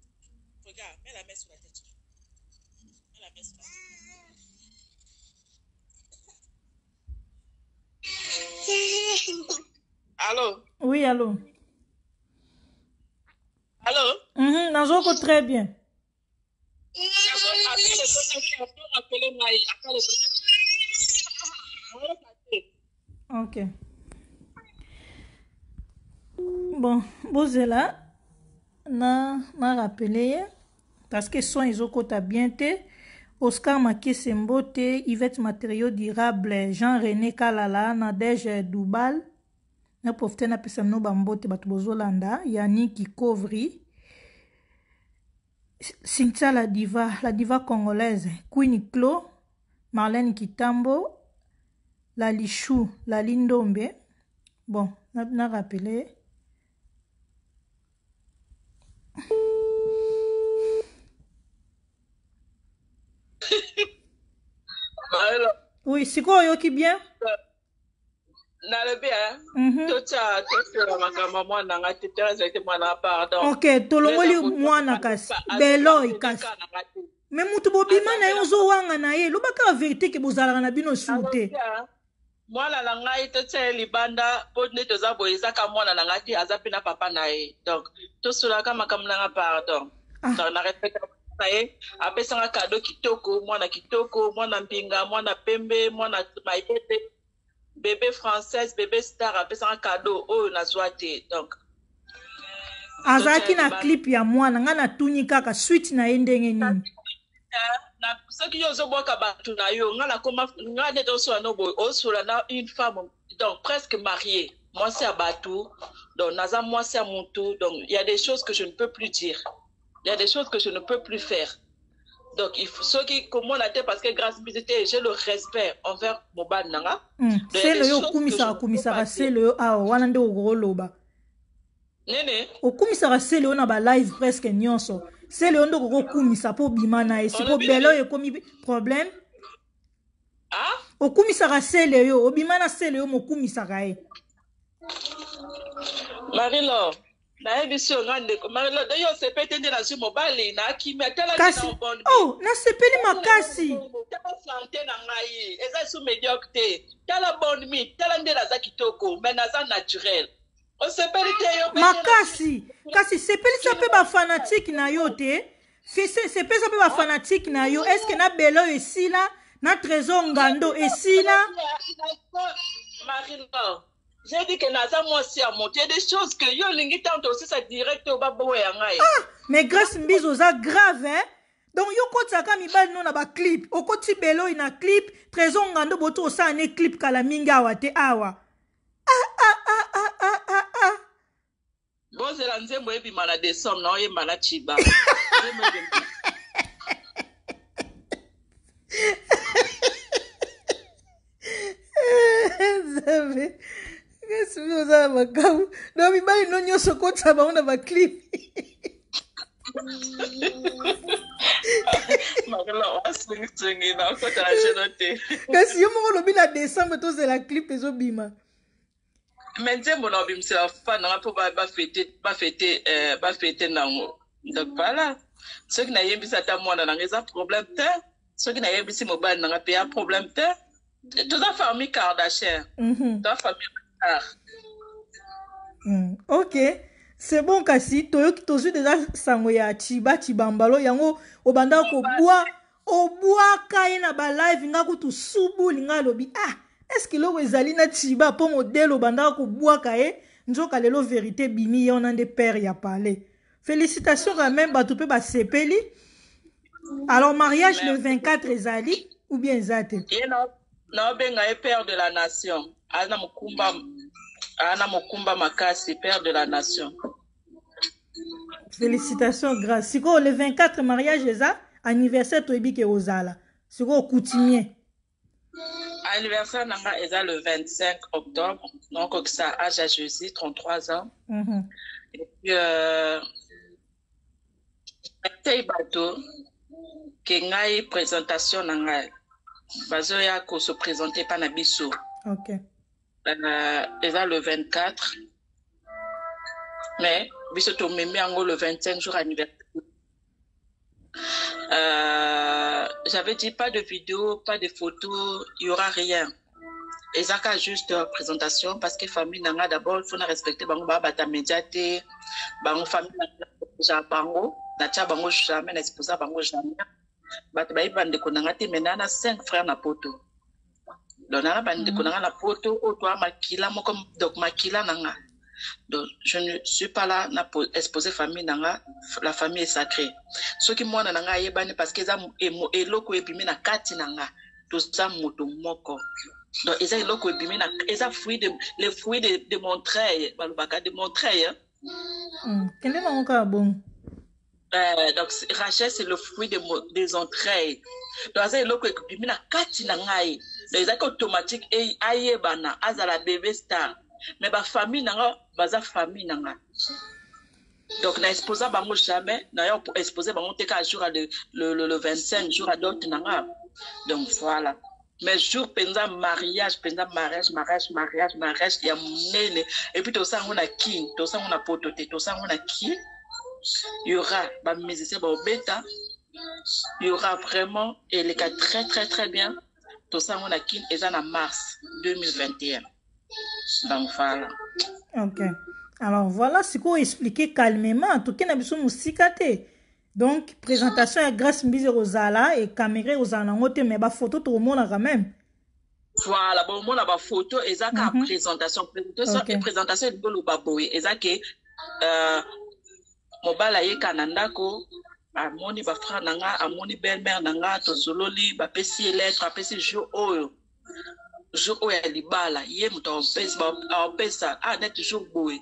Regarde, mets la main sur la tête. Mets la main sur la tête. Allô? Oui, allô? Allô? Nazoko très bien. Ok. Bon, bozela na rappelé parce que son izoko ta bien te Oscar Makese Mbote, Yvette Matériaux Durable, Jean-René Kalala, Nadège Doubal, na profite na pesa no bambote batu bozolanda, Yannick Kovri, Cynthia la diva congolaise, Queen Klo, Marlène Kitambo, la Lichou, la Lindombe. Bon, na rappelé. Oui, c'est quoi yoki bien? Ok, tolongoli mwana kasi beloi kasi me mutu bobima na ye ozowanga na ye lobaka vérité ke bozalaka na bino sute mwana na ngai totia libanda po nde toza boye ezaka mwana na ngai te aza mpe na papa na ye donc tosolaka makambo nanga pardon na respecte apesanga cadeau kitoko mwana mpinga mwana pembe mwana mayete bébé française bébé star apesanga cadeau oyo nazwa te donc azalaki na clip ya mwana nga natuni kaka suite na ye ndenge nini soki yo ozobwaka bato na yo nga nete osola no boye osola na une femme donc presque mariée mwasi ya bato donc naza mwasi ya motu donc il y a des choses que je ne peux plus dire il y a des choses que je ne peux plus faire donc il faut ceux qui comment la tête parce que grâce visiter j'ai le respect envers mobile nanga c'est le yo kumisaka c'est le ah wana nde ogoloba nene okumisaka c'est le na ba live presque nyonso c'est le ndo kokumisa po bima na e sipo belo e komi problème ah okumisaka c'est le yo obima na c'est le yo mokumisaka e Marilo na ebiso ngande Marilo dayo sepete nde na su mobile na akimi atala kasi oh na sepeli makasi tala santé na ngai eza su médiocrité tala bonne mi tala nde na za kitoko mais na za naturel o sepeli te yo makasi kasi sepeli sa pe ba fanatique na yo te sepeli sa pe ba fanatique na yo est-ce que na belo esila na trésor ngando esila Marilo j'ai dit que naza mwasi ya moto, il y a des choses que yo lingi tanto aussi ça direct au babo ya ngai. Ah, mais grâce mbizo za grave hein. Donc yo kotsaka mibali no na ba clip, okoti belo ina clip, trésor ngando boto osa ne clip kala mingi awa te awa. Bozela nzembo ebima na décembre na oyemba na chiba. Zabe. Qu'est-ce que vous avez makau? Non mi bali no nyoso kota ba ona ba clip. Magala waslingi na kota la jenote. Kasi yo mo lobi na décembre to c'est la clip ezo bima. Mais nzembo na bimse la fa na po ba fêter nango. Donc voilà. Ceux qui na yembisa ta mwana na ngeza problème te. Ceux qui na yembisi mobile na pe ya problème te. Toute la famille Kardashian. Toute la famille ok, c'est bon kasi toyoki tozu déjà sango ya chibambalo yango obanda ko bois kaye na ba live nga kutu subu linga lobi est-ce que lo ezali na chiba po modèle obanda ko bois kaye nzoka lelo vérité bimi on ande père ya parler. Félicitations quand même bato pe ba sepeli. Alors mariage le 24 ezali ou bien ezate? Na benga père de la nation. Ana Mokumba Makasi, père de la nation. Félicitations, grâce. Si le 24 mariage eza anniversaire toyebi ke ozala. Si coutumier. Anniversaire nanga eza le 25 octobre. Donc ça âge à Jésus 33 ans. Et puis tay bato ke ngai présentation nanga bazoya ko se présenter pa na biso. OK. Déjà le 24, mais bientôt même le 25 jour anniversaire. J'avais dit pas de vidéo, pas de photos, il y aura rien. Et ça juste présentation parce que famille nanga d'abord il faut respecter bango bata médiaté, bango famille nanga bango, na tia bango jamais na exposa bango jamais. Bata ba ibande konanga te menana 5 frères na poto. Donc nanga bande konanga na poto o toi makila moko donc makila nanga. Donc je ne suis pas là na exposer famille nanga, la famille est sacrée. Ce qui moi nanga yebane parce que za eloko ebimi na kati nanga, tout ça moto moko. Donc eza eloko ebimi na eza fruit de les fruits de montreuil, balobaka de montreuil. Quel est mon cas bon? Donc Rachel c'est le fruit des entrailles. Donc eza eloko ebimi na kati nanga ye. Donc eza automatique et ayebana azala bébé star. Mais ba famille nanga baza famille nanga. Donc na exposa bango jamais, na yo exposer bango te ka jour le 25 jour à d'autres nanga. Donc voilà. Mais jour penza mariage ya munene et puis to ça on a qui, to ça on a pototé, to ça on a qui. Il y aura ba musicien ba beta. Il y aura vraiment et les cas très bien. To ça on a qui et ça en mars 2021. Donc voilà. OK. Alors voilà ce qu'on expliquer calmement. En tout cas, na biso musika te. Donc, présentation à Grâce Mbise Rosala et caméra aux anangote, mais ba photo tout le monde quand même. Voilà, bon, moi, la photo, et ça, présentation. Présentation, et le baboui. Et ça, que, mobile, aye, kanandako, amoni, ba frère, nanga, amoni, belle-mère, nanga, to sololi, ba pesi, lettre, ba pesi, jour, oyo. Jour, oyo, libala, yé, mouton, pesa, net, jour, boui.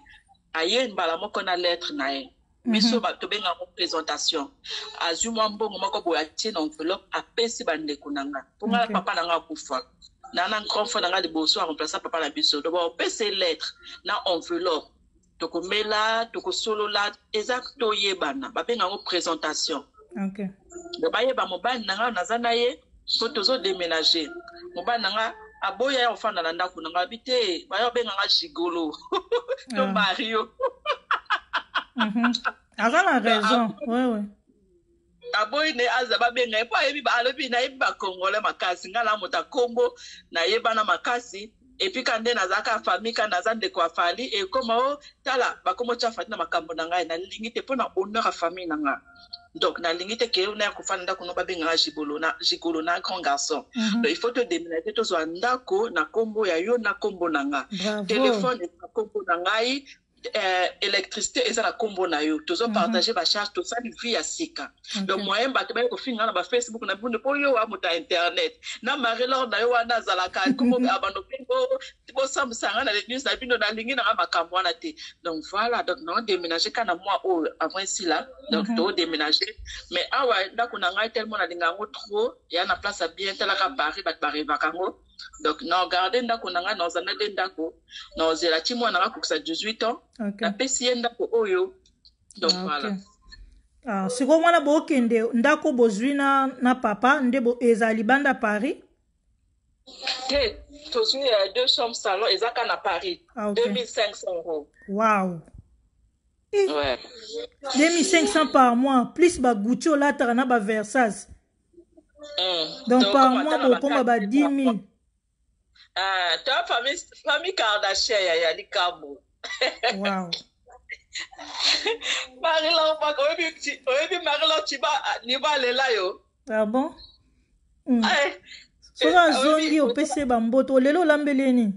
Aye, mbala, mo, kona lettre, nae. Biso ba to benga ko présentation azuma mbongo mako boya tien enveloppe apesi bande kunanga ponga papa nanga kufa nana grand-frère nanga de boso a remplacer papa na biso do ba pesi lettre na enveloppe to ko mela to ko solo la exacto yebana ba benga ko présentation. OK do ba yeba mobali nanga nazana ye ko tozo déménager mobali nanga aboya ya ofanda na ndako nanga bité ba yo benga nga chigolo to Mario. Elle a raison. Oui. Aboy ne azaba benga e pa ebi ba alobi na ebi ba Congolais makasi ngala mota Congo na yeba na makasi et puis quand na zaka famille quand naza ndeko afali et comme o tala ba komo cha fatina makambo na ngai na lingite pona honneur a famille na nga donc na lingite ke ona ko fanda ko no ba benga jigolo na grand garçon donc il faut te déménager to zo ndako na kombo ya yo na kombo na nga téléphone na kombo na ngai électricité et ça la combo na yo tous partager ba charge tout ça vie ya sika donc moyen ba te ba ko finga na ba Facebook na bunde po yo wa muta internet na marelo na yo wana zalaka como abano pingo bo samsanga na les news na bino na lingi na makambo na te donc voilà donc non déménager kana moi au avant ici là donc to déménager mais awa ndako na ngai tellement na linga ngo trop ya na place à bien tela ka Paris ba riva kango donc non garder ndako na ngai na zana de ndako na zela timo na ka 18 ans. Okay. Donc voilà. Ah, si vous avez beaucoup ndako bozwi na papa ndebo ezali banda Paris. Te tozwi 2 chambres salon ezaka na Paris. Ah, okay. 2500 €. Wow. Ouais. 2500 par mois plus ba Gucci la tarana ba Versace. Donc par mois bo pomba ba 10 000. Ah, ta famille Kardashian ya likabo. Wow. Marilo pa ko ebi Marilo chiba ni ba lela yo. Ah bon? Soka zongi opese bamboto lelo lambeleni.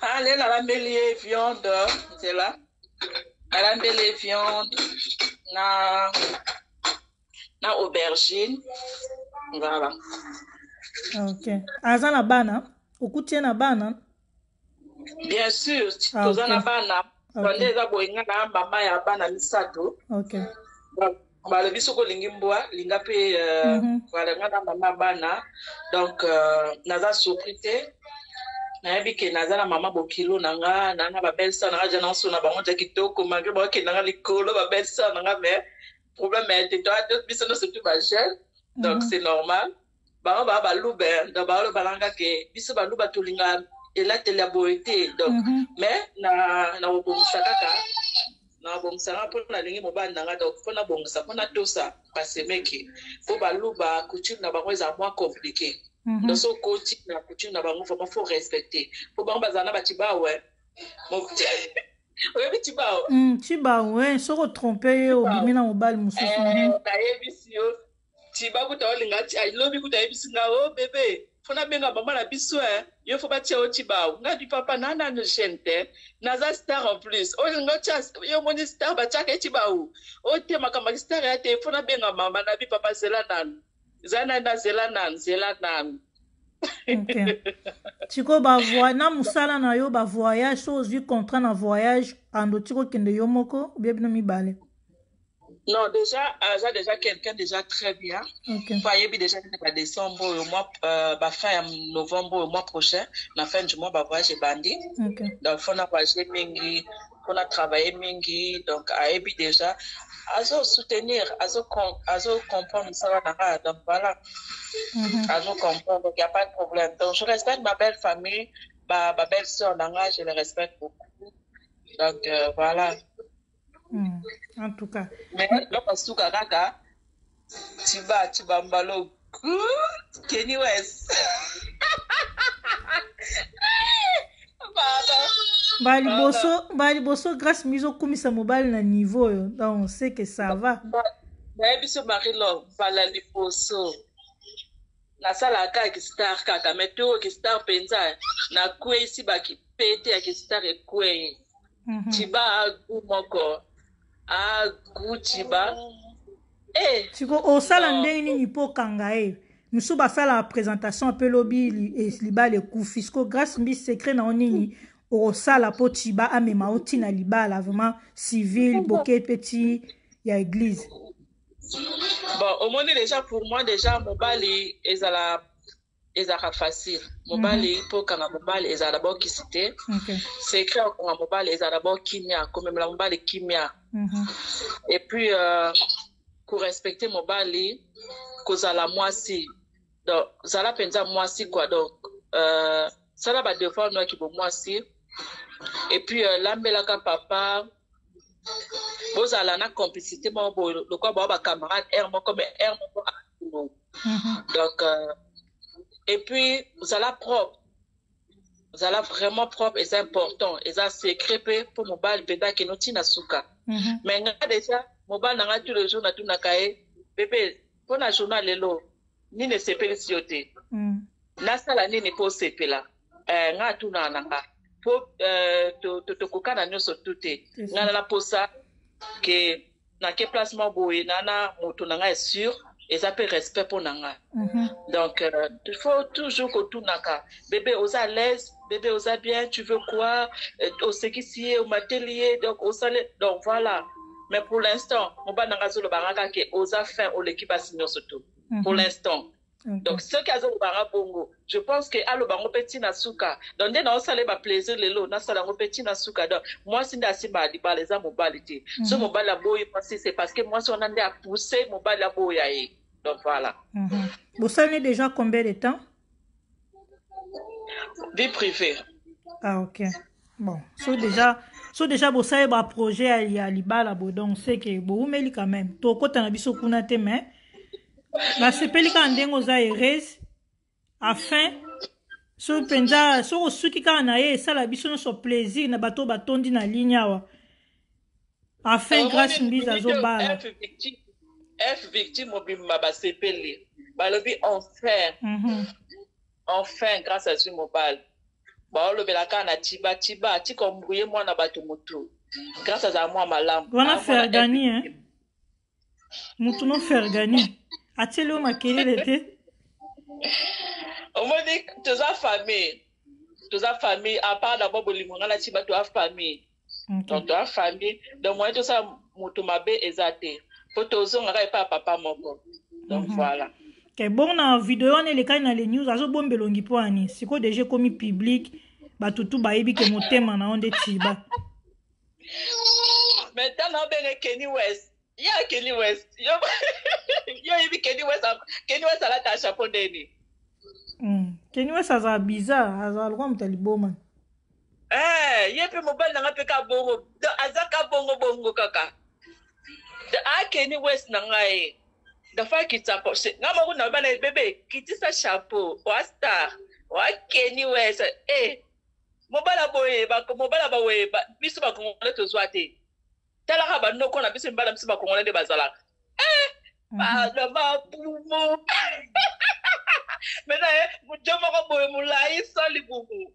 Ah lela lambeli viande, c'est là. Lambeli viande na aubergine. Voilà. OK. Azana bana, okutie na bana. Bien sûr, tozana bana, bandeza boinga na mama ya bana misato. OK. Ba le biso ko lingi mbwa, linga pe voilà ngana mama bana. Donc naza surprise. Na yebi ke naza na mama bokilo nanga, nanga ba belle sœur nanga jana so na bango ja kitoko malgré ba ke nanga likolo ba belle sœur nanga mais problème est toi biso no c'est tout ma chère. Donc c'est normal. Ba ba lube, donc ba lo balanga ke biso ba luba tolinga ela tele boité donc mais na obomisa kaka na obomisa pour na lingi mobanda nanga donc pour na bomisa pour na tosa parce meki pour ba luba coutume na bango za moins compliqué donc so coutume na bango faut respecter pour ba bazana ba tiba ouais mon oui tiba tiba ouais so tromper obimina mobile mususu tayebi tiba kuta olinga I love you kuta yebi singa oh bébé fona benga mama na biso yo faut batia otiba nga du papa nana no gente naza star en plus o linga chas yo moni star ba chaka etiba o te makamba star ya te fona benga mama na bi papa zelanan zelanan OK. Tiko ba na musala na yo ba voyage chose vu contrat na voyage ando tiko kende yo moko bien bino mibale. Non, déjà, j'ai déjà quelqu'un déjà très bien. Okay. Fayebi déjà en décembre, au mois, fin novembre, au mois prochain, la fin du mois, voyage bandi. Okay. Donc, on a voyagé mingi, on a travaillé mingi, donc, Ayebi déjà, azo soutenir, azo comprendre ça, donc voilà. Azo comprendre, donc il n'y a pas de problème. Donc, je respecte ma belle famille, ma belle soeur, je les respecte beaucoup. Donc, voilà. En tout cas. Mais là, parce que Kaka, tu vas mbalo good, Kenny West. Baliboso grâce miso kumisa mobile na niveau donc on sait que ça va. Biso Marie-Laure vala liboso. Na sala ka star kaka meto ki star penza na kwe isi baki pete ya ki star ekwe. Chiba agu moko. Agu chiba. Siko osala ndeni ni po kanga Musu basala la présentation appel lobby liba le coup fisco grâce mi secret na onini au sala po chiba amema otina liba la vraiment civil bouquet petit ya église. Bon, au moins déjà pour moi déjà mobali ezala facile. Mobali po kanga mobali ezala d'abord qui cité. Secret ko mobali ezala d'abord kimia comme la mobali kimia. Et puis pour respecter mobali kozala mwasi. Donc, zala penza mwasi quoi. Donc, ça là, des fois, nous qui bon mwasi. Et puis, l'ambelaka papa, vous allez na complicité, moi, le quoi, bah, camarade, comme donc, et puis, vous allez propre. Vous allez vraiment propre et c'est important. Et ça, c'est crépé pour mobile, bébé, qui nous tient à souka. Mais, déjà, mobile, n'a tous les jours, n'a tout n'a caé. Bébé, pour la journée, l'élo. Ni ne sepeli siote. Nasala ni ne po sepela. Nga tu na nanga. Po to kokana nyoso tute. Nga na posa que na ke placement boye nana moto nanga est sûr et ça peut respect pour nanga. Donc il faut toujours que tout naka. Bébé osa à l'aise, bébé osa bien, tu veux quoi? Au séquissier, au matelier, donc au salé. Donc voilà. Mais pour l'instant, on va nanga sur le baraka que osa fin au l'équipe à signer surtout. Pour l'instant. Donc, ce qui a au bongo, je pense que à le bango petit nasuka. Donc, dès qu'on s'allait plaisir les lots, n'a salango petit nasuka. Donc, moi, si n'asi ba di ba les a mobilité. Ce mobile la boy, c'est parce que moi, si on a à pousser mobile la boy aïe. Donc, voilà. Vous savez déjà combien de temps? Vie privée. Ah, ok. Bon. So déjà, vous savez, bah, projet à l'ibala, donc, c'est que, bon, mais quand même. Toko, t'en as biso kunate, mais. La sepeli ka ndengo za heureuse afin so penza so suki ka na ye sala biso so plaisir na bato batondi na ligne awa afin grâce mbiza zo bala F victime mobimba ba sepeli balobi enfin grâce à ce mobile ba lobela ka na tiba tiko mbuye mwana bato mutu grâce à moi malamu wana faire gagner mutu no faire gagner Atelo makelele te. On m'a dit tous a famille à part d'abord bolimanga la tiba tu as famille. Donc tu as famille donc moi tout ça mutu mabe ezate. Photos on pas papa moko. Donc voilà. Que bon na vidéo on les kai na les news azo bombelongi po ani. Siko déjà comme public ba tutu ba yebi ke motema na onde tiba. Maintenant on ben Kenny West. Kenny West. Yo ibi Kenny West a la tâche chapeau deni. Kenny West a bizarre, a lwa mtaliboma. Yepe mobile na ngapeka bongo. Azaka bongo kaka. Kenny West na ngai. Da fa kitsapo. Ngama kuna bana bebe kitisa chapeau. Wa star. Wa Kenny West. Mobile ba we ba biso ba kongole to zwate. Tala haba no kona biso mbala msiba kongole de bazalaka. Ba pumo. Mena mujoma ko boye mulai soli bubu.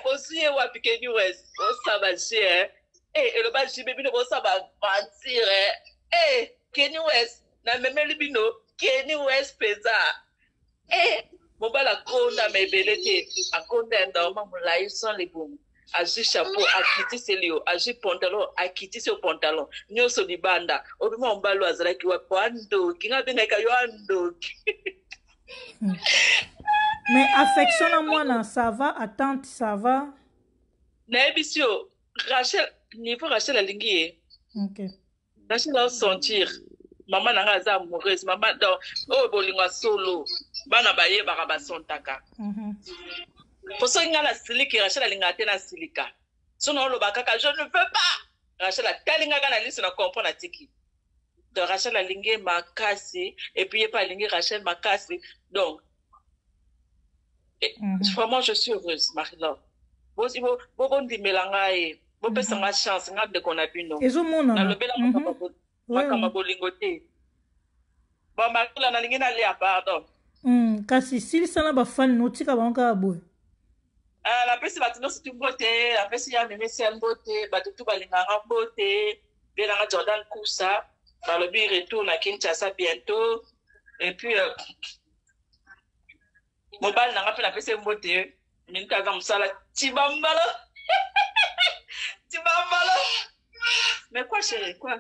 Osuye wa Kenny West. O sabaje. Le ba jibe bino bo saba mentir. Kenny West na memeli bino Kenny West peza. Mobala konda mebelete akonda ndoma mulai soli bubu. Agi chapeau, akiti selio, agi pantalon, akiti se pantalon. Nyoso di banda. Obima mbalo azala kiwa pando. Kinga bina ka yo ando. Mais affection à moi là, ça va, attente, ça va. Na ebisio, Rachel, niveau Rachel alingi. OK. Rachel va sentir. Maman nanga za amoureuse, maman donc bolingwa solo. Bana baye ba sontaka. Pour ça, il y a la silika, Rachel a l'ingate silika. Sinon, le bakaka, je ne veux pas. Rachel a telinga na liste na comprend na tiki. Donc, Rachel a lingé makasi, et puis il n'y a pas lingé Rachel makasi. Donc, vraiment, je suis heureuse, Marie-Laure. bondimela ngai bopesa nga chance nga ndeko na bino nalobela makamba bolingo te bamakila nalingi nalia pardon kasi silisana bafani notika bango kaka boye napesi bato nyonso tu mbote napesi ya memesiel mbote bato tu balinganga mbote benanga Jordan Kusa balobi retour na Kinshasa bientôt et puis mobile nanga mpe napesi mbote minute aza mosala Tibambalo Tibambalo mais quoi chérie quoi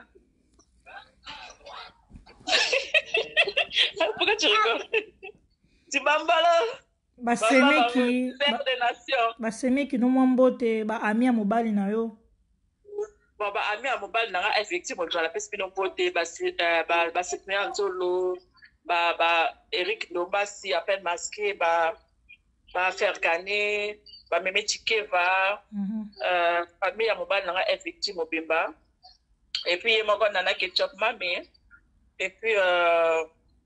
pourquoi tu rigoles Tibambalo basemeki no mwa mbote baami ya mobali na yo baami ya mobali na nga effectivement ozala pesi bino mbote basekmeya nzolo Eric Ndombasi appel masqué Fergane Meme Chikeva famille ya mobali na nga effectivement mobimba et puis ye moko nana ketchup mame et puis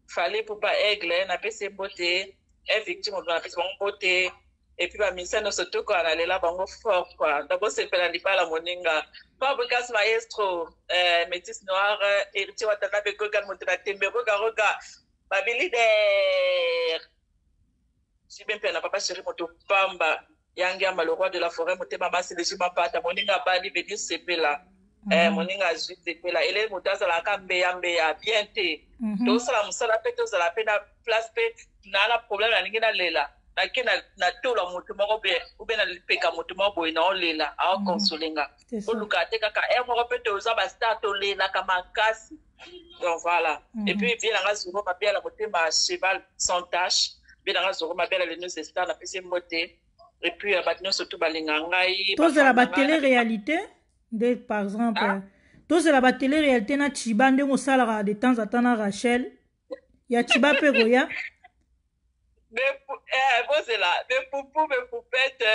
fallait pour pas aigle na pesi mbote effectivement on a fait bon côté et puis ba mission no surtout quand on là bango fort quoi d'abord c'est pela lipala moninga pas Bukas maestro métis noir héritier watana be gogan montana tembero garoga babili der si bien pena papa chéri moto pamba yangia le roi de la forêt motema basi le jima pata moninga bali veut sepela moninga zui sepela ele motaza la kambe yambe ya bien te to sala musala pe to sala pe na place pe na problème alingi na lela nake na tola motu moko be ube na lipeka motu moko boye na olela a consolenga oluka te kaka moko pe to za ba star to lela kama kasi donc voilà et puis bien nga zuro ma bien la motema cheval sans tache bien nga zuro ma bien le news star na pese moté et puis batino surtout balinga ngai to za la télé réalité de par exemple to za la télé réalité na Chiba ndenge osala de temps à temps na Rachel ya Chiba pe goya c'est là mais poupette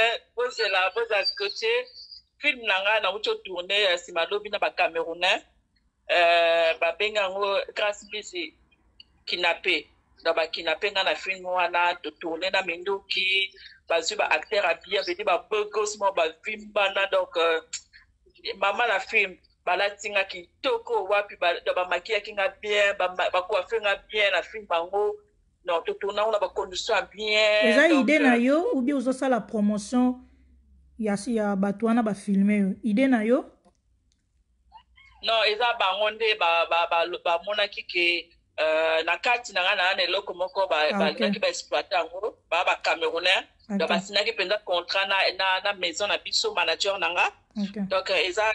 c'est là vous à côté film nanga na ucho tourner simalobi na ba camerounais ba benga ngo grâce bisi kidnappé da ba kidnappé na film wana to tourner na mendoki bazu ba acteur bien veut dire ba bogos mo ba film bana donc maman la film balatinga kitoko wapi ba makia kinga bien ba coiffer nga bien la film bango non tout tourner on a ba condition bien eza idée na yo ou bien ozosa la promotion ya bato wana ba filmer idée na yo non eza bango nde ba monaki ke na kati na ngana na eloko moko balingaki ba exploiter yango ba camerounais donc basinaki mpenza contrat na maison na biso manager nanga donc eza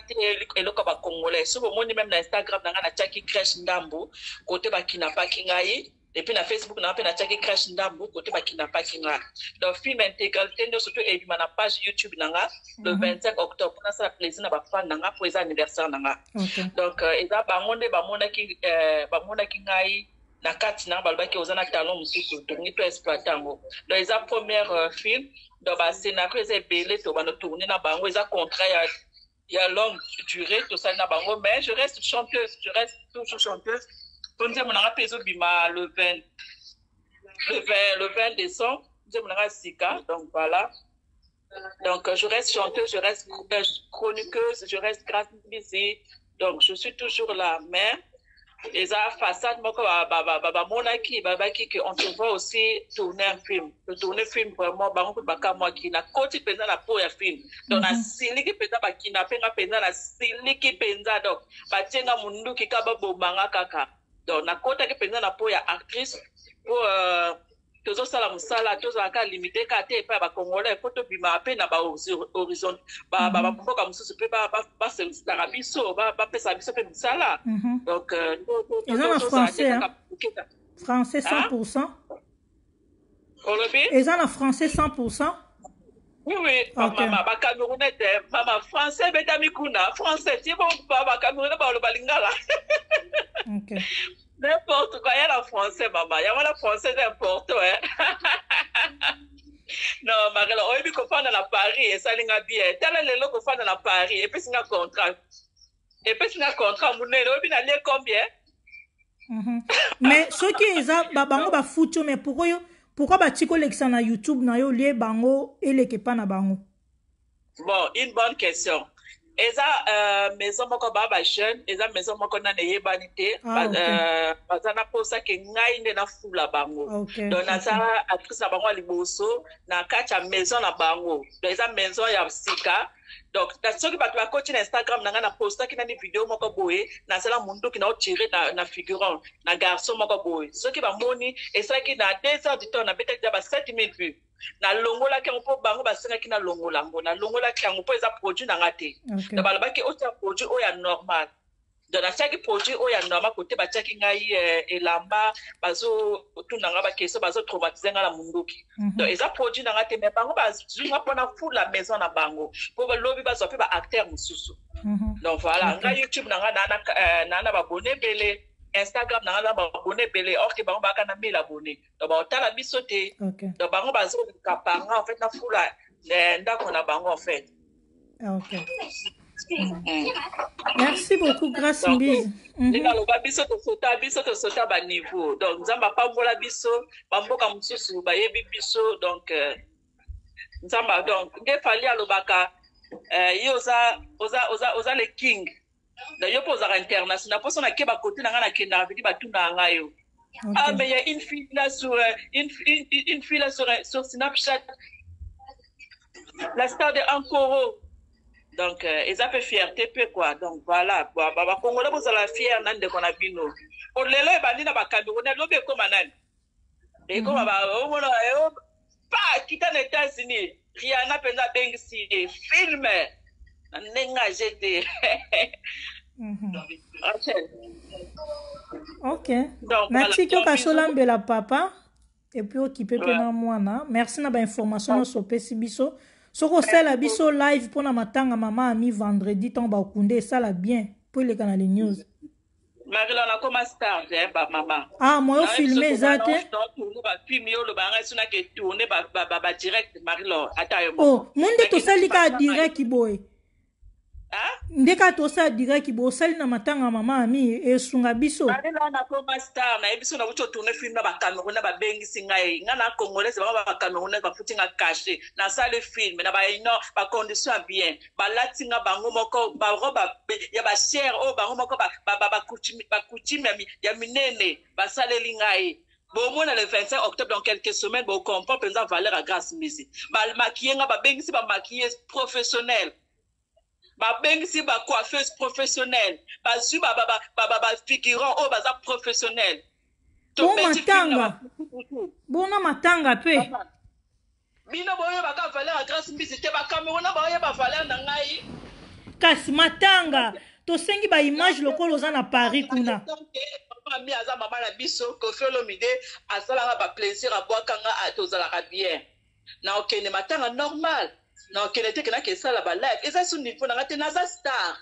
eloko ba congolais so bomoni même na Instagram nanga na tiaki crèche ndambu côté bakinapaki ngai et puis na Facebook na pe na tiaki crèche ndambu côté bakinapaki ngai donc film intégralité ndio surtout ebima na page YouTube nanga le 25 octobre na ça plaisir na ba fan nanga pour eza anniversaire nanga donc eza bango nde bamonaki ngai na kati na balobaki oza na talon mosusu tourni to exploiter yango donc eza première film donc ba scénario eza ebele to bano tourner na bango eza contrat ya longue durée to ça na bango mais je reste toujours chanteuse pour dire mon anga peso bima le 20 décembre dire mon anga sika donc voilà donc je reste chanteuse, je reste chroniqueuse, je reste graphiste donc je suis toujours là mais les façades moko ba monaki babaki que on te voit aussi tourner un film vraiment bango baka moi qui na koti penza na po ya film donc na siliki penza bakina penga penza na siliki penza donc batenga mundu kika babomanga kaka donc na kota ke penza na po ya actrice pour tozo sala musala tozo aka limité ka te pa ba congolais photo bima pe na ba horizon ba mboka mususu pe ba se biso ba pesa biso pe musala donc ils ont en français français 100% ils ont en français 100%. Oui, maman, ba Camerounais, maman, français, betami kuna, français, c'est bon, ba Camerounais, ba le balingala. Ok. N'importe quoi, il y a la français, maman, il y a la français n'importe, ouais. Non, Marela, on est comprendre dans la Paris, et ça l'inga bien. Tel est le lot qu'on fait dans la Paris, et puis c'est un contrat. Et puis c'est un contrat, mon nez, on est allé combien? Mais ce qui est ça, bango ba foutu, mais pourquoi ba tiko l'exa na YouTube na yo lié bango et les kepa na bango? Bon, une bonne question. Eza maison moko ba jeune, eza maison moko na yebani te, bazana posa ke ngai nde na fula bango. Donc naza actrice na bango liboso na kati ya maison na bango. Donc eza maison ya sika. Donc soki bato bakoti na Instagram nanga na posta ki na ni video moko boye, na sala mundu ki na tirer na figurant na garçon moko boye. Soki ba moni esaki na 2 heures du temps na beta ba 7000 vues. Na longola ke mpo bango basenga ki na longola ngo na longola ki yango po eza produit na ngate na balaba ki ota produit oya normal donc na chaki produit oya normal côté ba chaki ngai elamba bazo tuna nga ba keso bazo traumatiser nga la munduki donc eza produit na ngate mais bango bazunga pona full la maison na bango po ba lobby bazo pe ba acteur mususu donc voilà nga YouTube na nga na ba abonné belé Instagram na ba abonné belé or que bango ba kana 1000 abonnés donc ba otala biso te donc bango bazo kapanga en fait na fula ndako na bango en fait. Merci beaucoup Grace Mbizi. Biso to sota ba niveau donc nzamba pambola biso bamboka mususu ba yebi biso donc nzamba donc ngefali alobaka oza le king. D'ailleurs, pour les internationaux, pour son équipe à côté, n'a rien à dire, bah tout n'a rien. Ah, mais il y a une fille là sur sur Snapchat, la star de Ankoro. Donc, ils ont fait fierté peu quoi. Donc voilà, bah Congolais vous allez fier nan de qu'on a bino. Pour les lois, bah ni na bah Camerounais, l'obé comme nan. Et comme bah pas quitter les États-Unis, Rihanna penza bengsi film. Ok. Natiko Kasolambe la papa et puis occupé pena mwana. Merci na ba information sur pesi biso. Soko sala biso live pona matanga mama ami vendredi ton ba kunde sala bien pour les canal news. Marie-Laure na comme star ba mama. Ah moi filmer zate. Ba film yo lo ba ngasuna ke tourner ba direct Marie-Laure atayo. Oh, monde to sali ka direct boy. Ndeka tosa direct ki bo sali na matanga mama ami esunga biso Marie-Laure na koma star na ebiso na buto tourner film na ba Cameroun na ba bengisi ngai nga na Congolais ba Cameroun ba futinga caché na sale film na ba ino ba condition bien ba latinga bango moko ba roba ya ba cher o bango moko ba coutume ya minene ba sale lingai. Bon, moi, le 25 octobre, dans quelques semaines, bon, on comprend, par exemple, Valère à Grace Mbizi. Ba maquiller, ba bengisi ba maquilleuse professionnelle. Ba bengisi ba coiffeuse professionnelle. Ba su ba figurant oh baza professionnel. Bon matanga. Bon na matanga pe. Bino boye ba ka Valère à Grace Mbizi te ba Cameroun ba boye ba Valère na ngai. Kasi matanga. To sengi ba image lokolo za na Paris kuna. Mi aza mama na biso Koffi Olomide asala ba plaisir a boakanga atozala bien. Na okene matanga normal. Na okene te kana ke sala ba live. Eza su niveau na ngate naza star.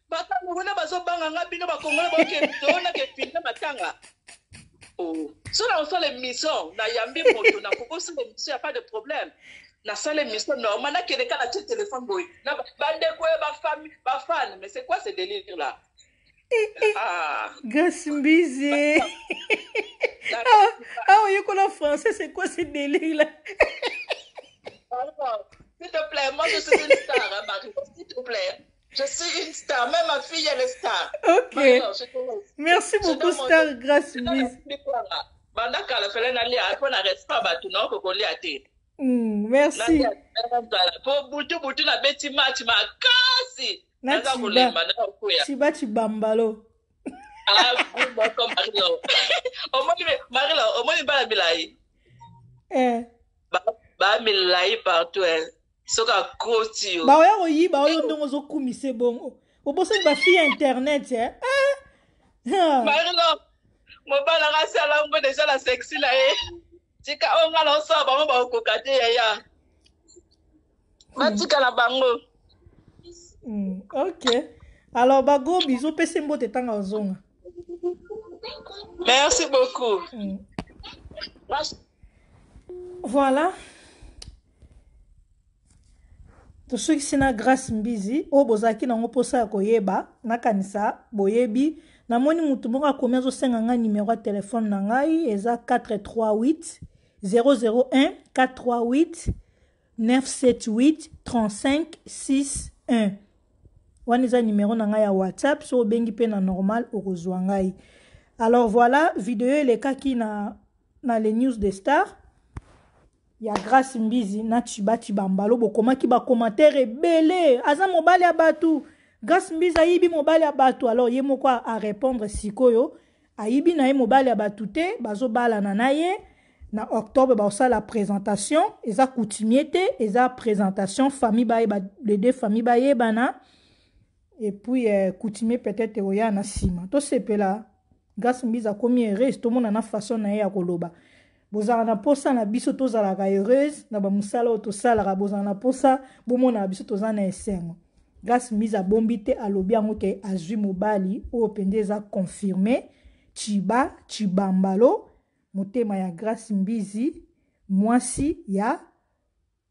Ba Cameroun bazo banga nga bino ba Congolais ba ke tona ke finna matanga. Oh, so na on fait l'émission na yambi moto na koko sur l'émission y a pas de problème. Na salle émission normal na kene kana te téléphone boy. Na ba ndeko ba famille ba fan mais c'est quoi ce délire là? Grace Mbizi. Oui, qu'on a français, c'est quoi ce délire là? S'il te plaît, moi je suis une star, hein, Marie, s'il te plaît. Je suis une star, même ma fille elle est star. Ok. Marie, merci beaucoup, star Grace Mbizi. Merci. Chiba Chibambalo. Marie-Laure, au moins il va la bilai. Ba milai partout. Soka koti. Ba oya oyi ba oyo ndongo zo kumise bongo. Oboso ba fille internet Marie-Laure, mo ba la rasa la ngo déjà la sexy là Tika onga la so ba mo ba kokate ya. Matika la bango. Ok. Alors, gros bisous, pese mbote tanga ozonga. Merci beaucoup. Voilà. To soki sina Grace Mbizi, o bozaki na ngoposa koyeba, na kanisa boyebi, na moni mutu moko akomi azosenga nga numéro ya téléphone na ngai, eza 438 001 438 978 35 61. Wana eza numéro na ngai ya WhatsApp, so bengi pe na normal okozwa ngai. Alors voilà, vidéo elekaki na les news de Star. Ya Grace Mbizi na Chiba Chibambalo bokomaki ba commentaire ebele. Aza mobali ya batu. Grace Mbizi ayibi mobali ya batu. Alors ye moko a répondre sikoyo. Ayibi na ye mobali ya batu te, bazo bala na ye. Na octobre ba osa la présentation, eza coutumier te, eza présentation famille ba les deux familles ba yebana. Et puis coutumier peut-être oya na sima. To sepela Grace Mbizi a komi heureuse, to mona na façon na ye ya koloba. Bozala na posa na biso tozalaka heureuse na ba musala otosalaka bozala na posa bomona biso tozala na esengo. Grace Mbizi abombi te alobi yango ke azwi mobali oyo pende eza confirmé Chiba Chibambalo motema ya Grace Mbizi mwasi ya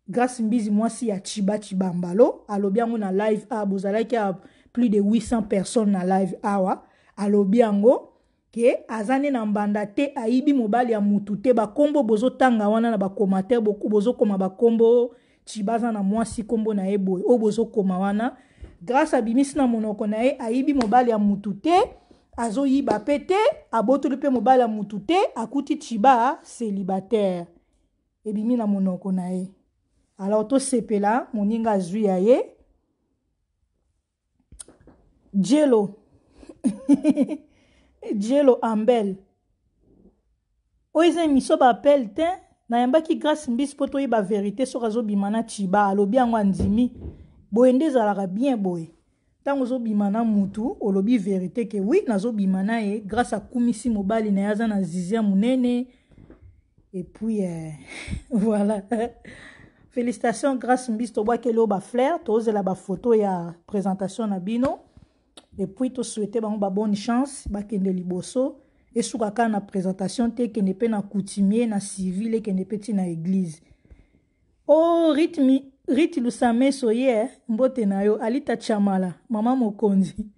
Grace Mbizi mwasi ya Chiba Chibambalo alobi yango na live a bozalaki a plus de 800 personnes na live awa alobi yango ke azane na mbanda te aibi mobali ya mutu te bakombo bozo tanga wana na bakomatere bozo koma bakombo Chibaza na mwasi kombo na eboy o bozo koma wana grâce a bimisi na monoko na ye aibi mobali ya mutu te azo yiba pete abotoli pe mobali ya mutu te akuti Chiba célibataire ebimi na monoko na ye. Alors to sepela moninga azwi ya ye Dielo Ambel oize miso ba appel te na yambaki Grace Mbizi poto yiba vérité so razo bimana Chiba alobi yango andimi boende zalaka bien boye tango zo bimana mutu olobi vérité ke oui nazo bimana ye grâce à kumisi mobali na yaza na zizia munene et puis voilà. Félicitations Grace Mbizi to boake lo ba flair to ozela ba photo ya présentation na bino. Et puis, tu souhaitais bonne chance, bakende liboso, et sous la présentation, te que ne peut na coutumier, na civil, et que ne peut na église. Oh, Riti Lusame soye, mbote na yo, Alita Chamala, maman Mokonzi.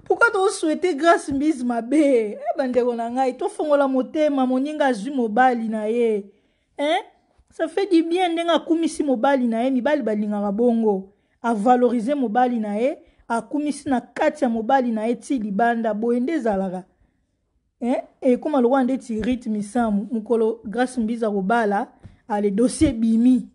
Pourquoi tu souhaitais Grace Mbizi mabe? Eh, bandeko na ngai, to fongola motema, moninga zui mobali na ye. Hein? Ça fait du bien, ndenga kumisi mobali na ye, mibali balinga bongo. A valoriser mobali na ye a kumisi na kati ya mobali na ye ti libanda boende zalaka et comme le wande ti rythme sam mukolo Grace Mbizi robala ale dossier bimi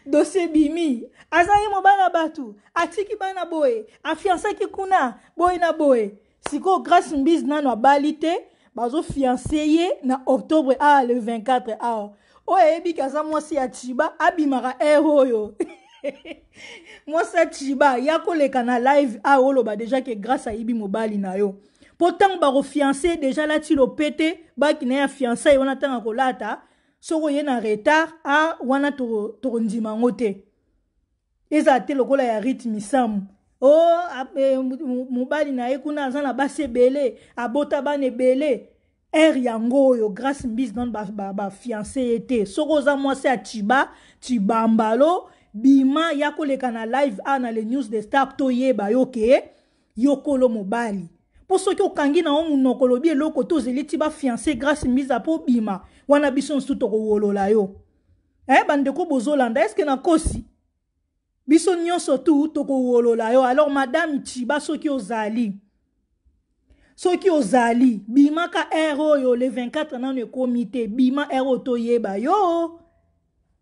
dossier bimi azali mobala batu atiki bana boye a fiancé ki kuna boye na boye siko Grace Mbizi nano abalite bazo fiancé ye na octobre le 24 oye ebi kaza mwasi ya Chiba abimaka oyo mwasi ya Chiba yako leka na live oloba déjà que grâce à ibi mobali na yo pourtant baro fiancé déjà là ti lo pété baki na ya fiancé wana tanga kolata soko ye na retard wana to ndima ngote eza te lokola ya rythme sam mobali na ye kuna azana base belé abota bane belé yango yo Grace Mbizi non ba fiancé été soko za mwasi ya Chiba Chibambalo bima yako leka na live na les news de Star to yeba yo ke yokolo mobali po soki okangi na munoko lobi eloko to zeliti ba fiancé Grace Mbizi po bima wana biso nsusu to wolola yo bandeko bozolanda est-ce que na kosi biso nyonso tu to wolola yo. Alors madame Chiba soki ozali bima ka yo le 24 nan le comité bima to yeba yo.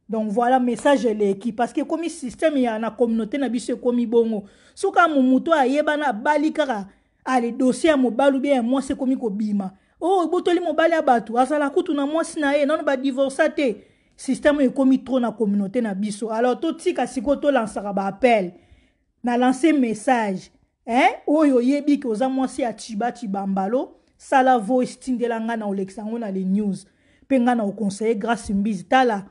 Donc voilà message l'équipe parce que comme système ya na communauté na biso komi bongo soka mumuto ayeba na balikara ale dossier mobali bien moi c'est komi ko bima botoli mobali abatu azala kutu na mwasi na ye non ba divorcer te système e komi trop na communauté na biso. Alors to tika siko to lancera ba appel na lancer message oyo yebi ke oza mwasi ya Chiba Chibambalo sala voice tindelanga na olexango na les news penga na o conseiller Grace Mbizi tala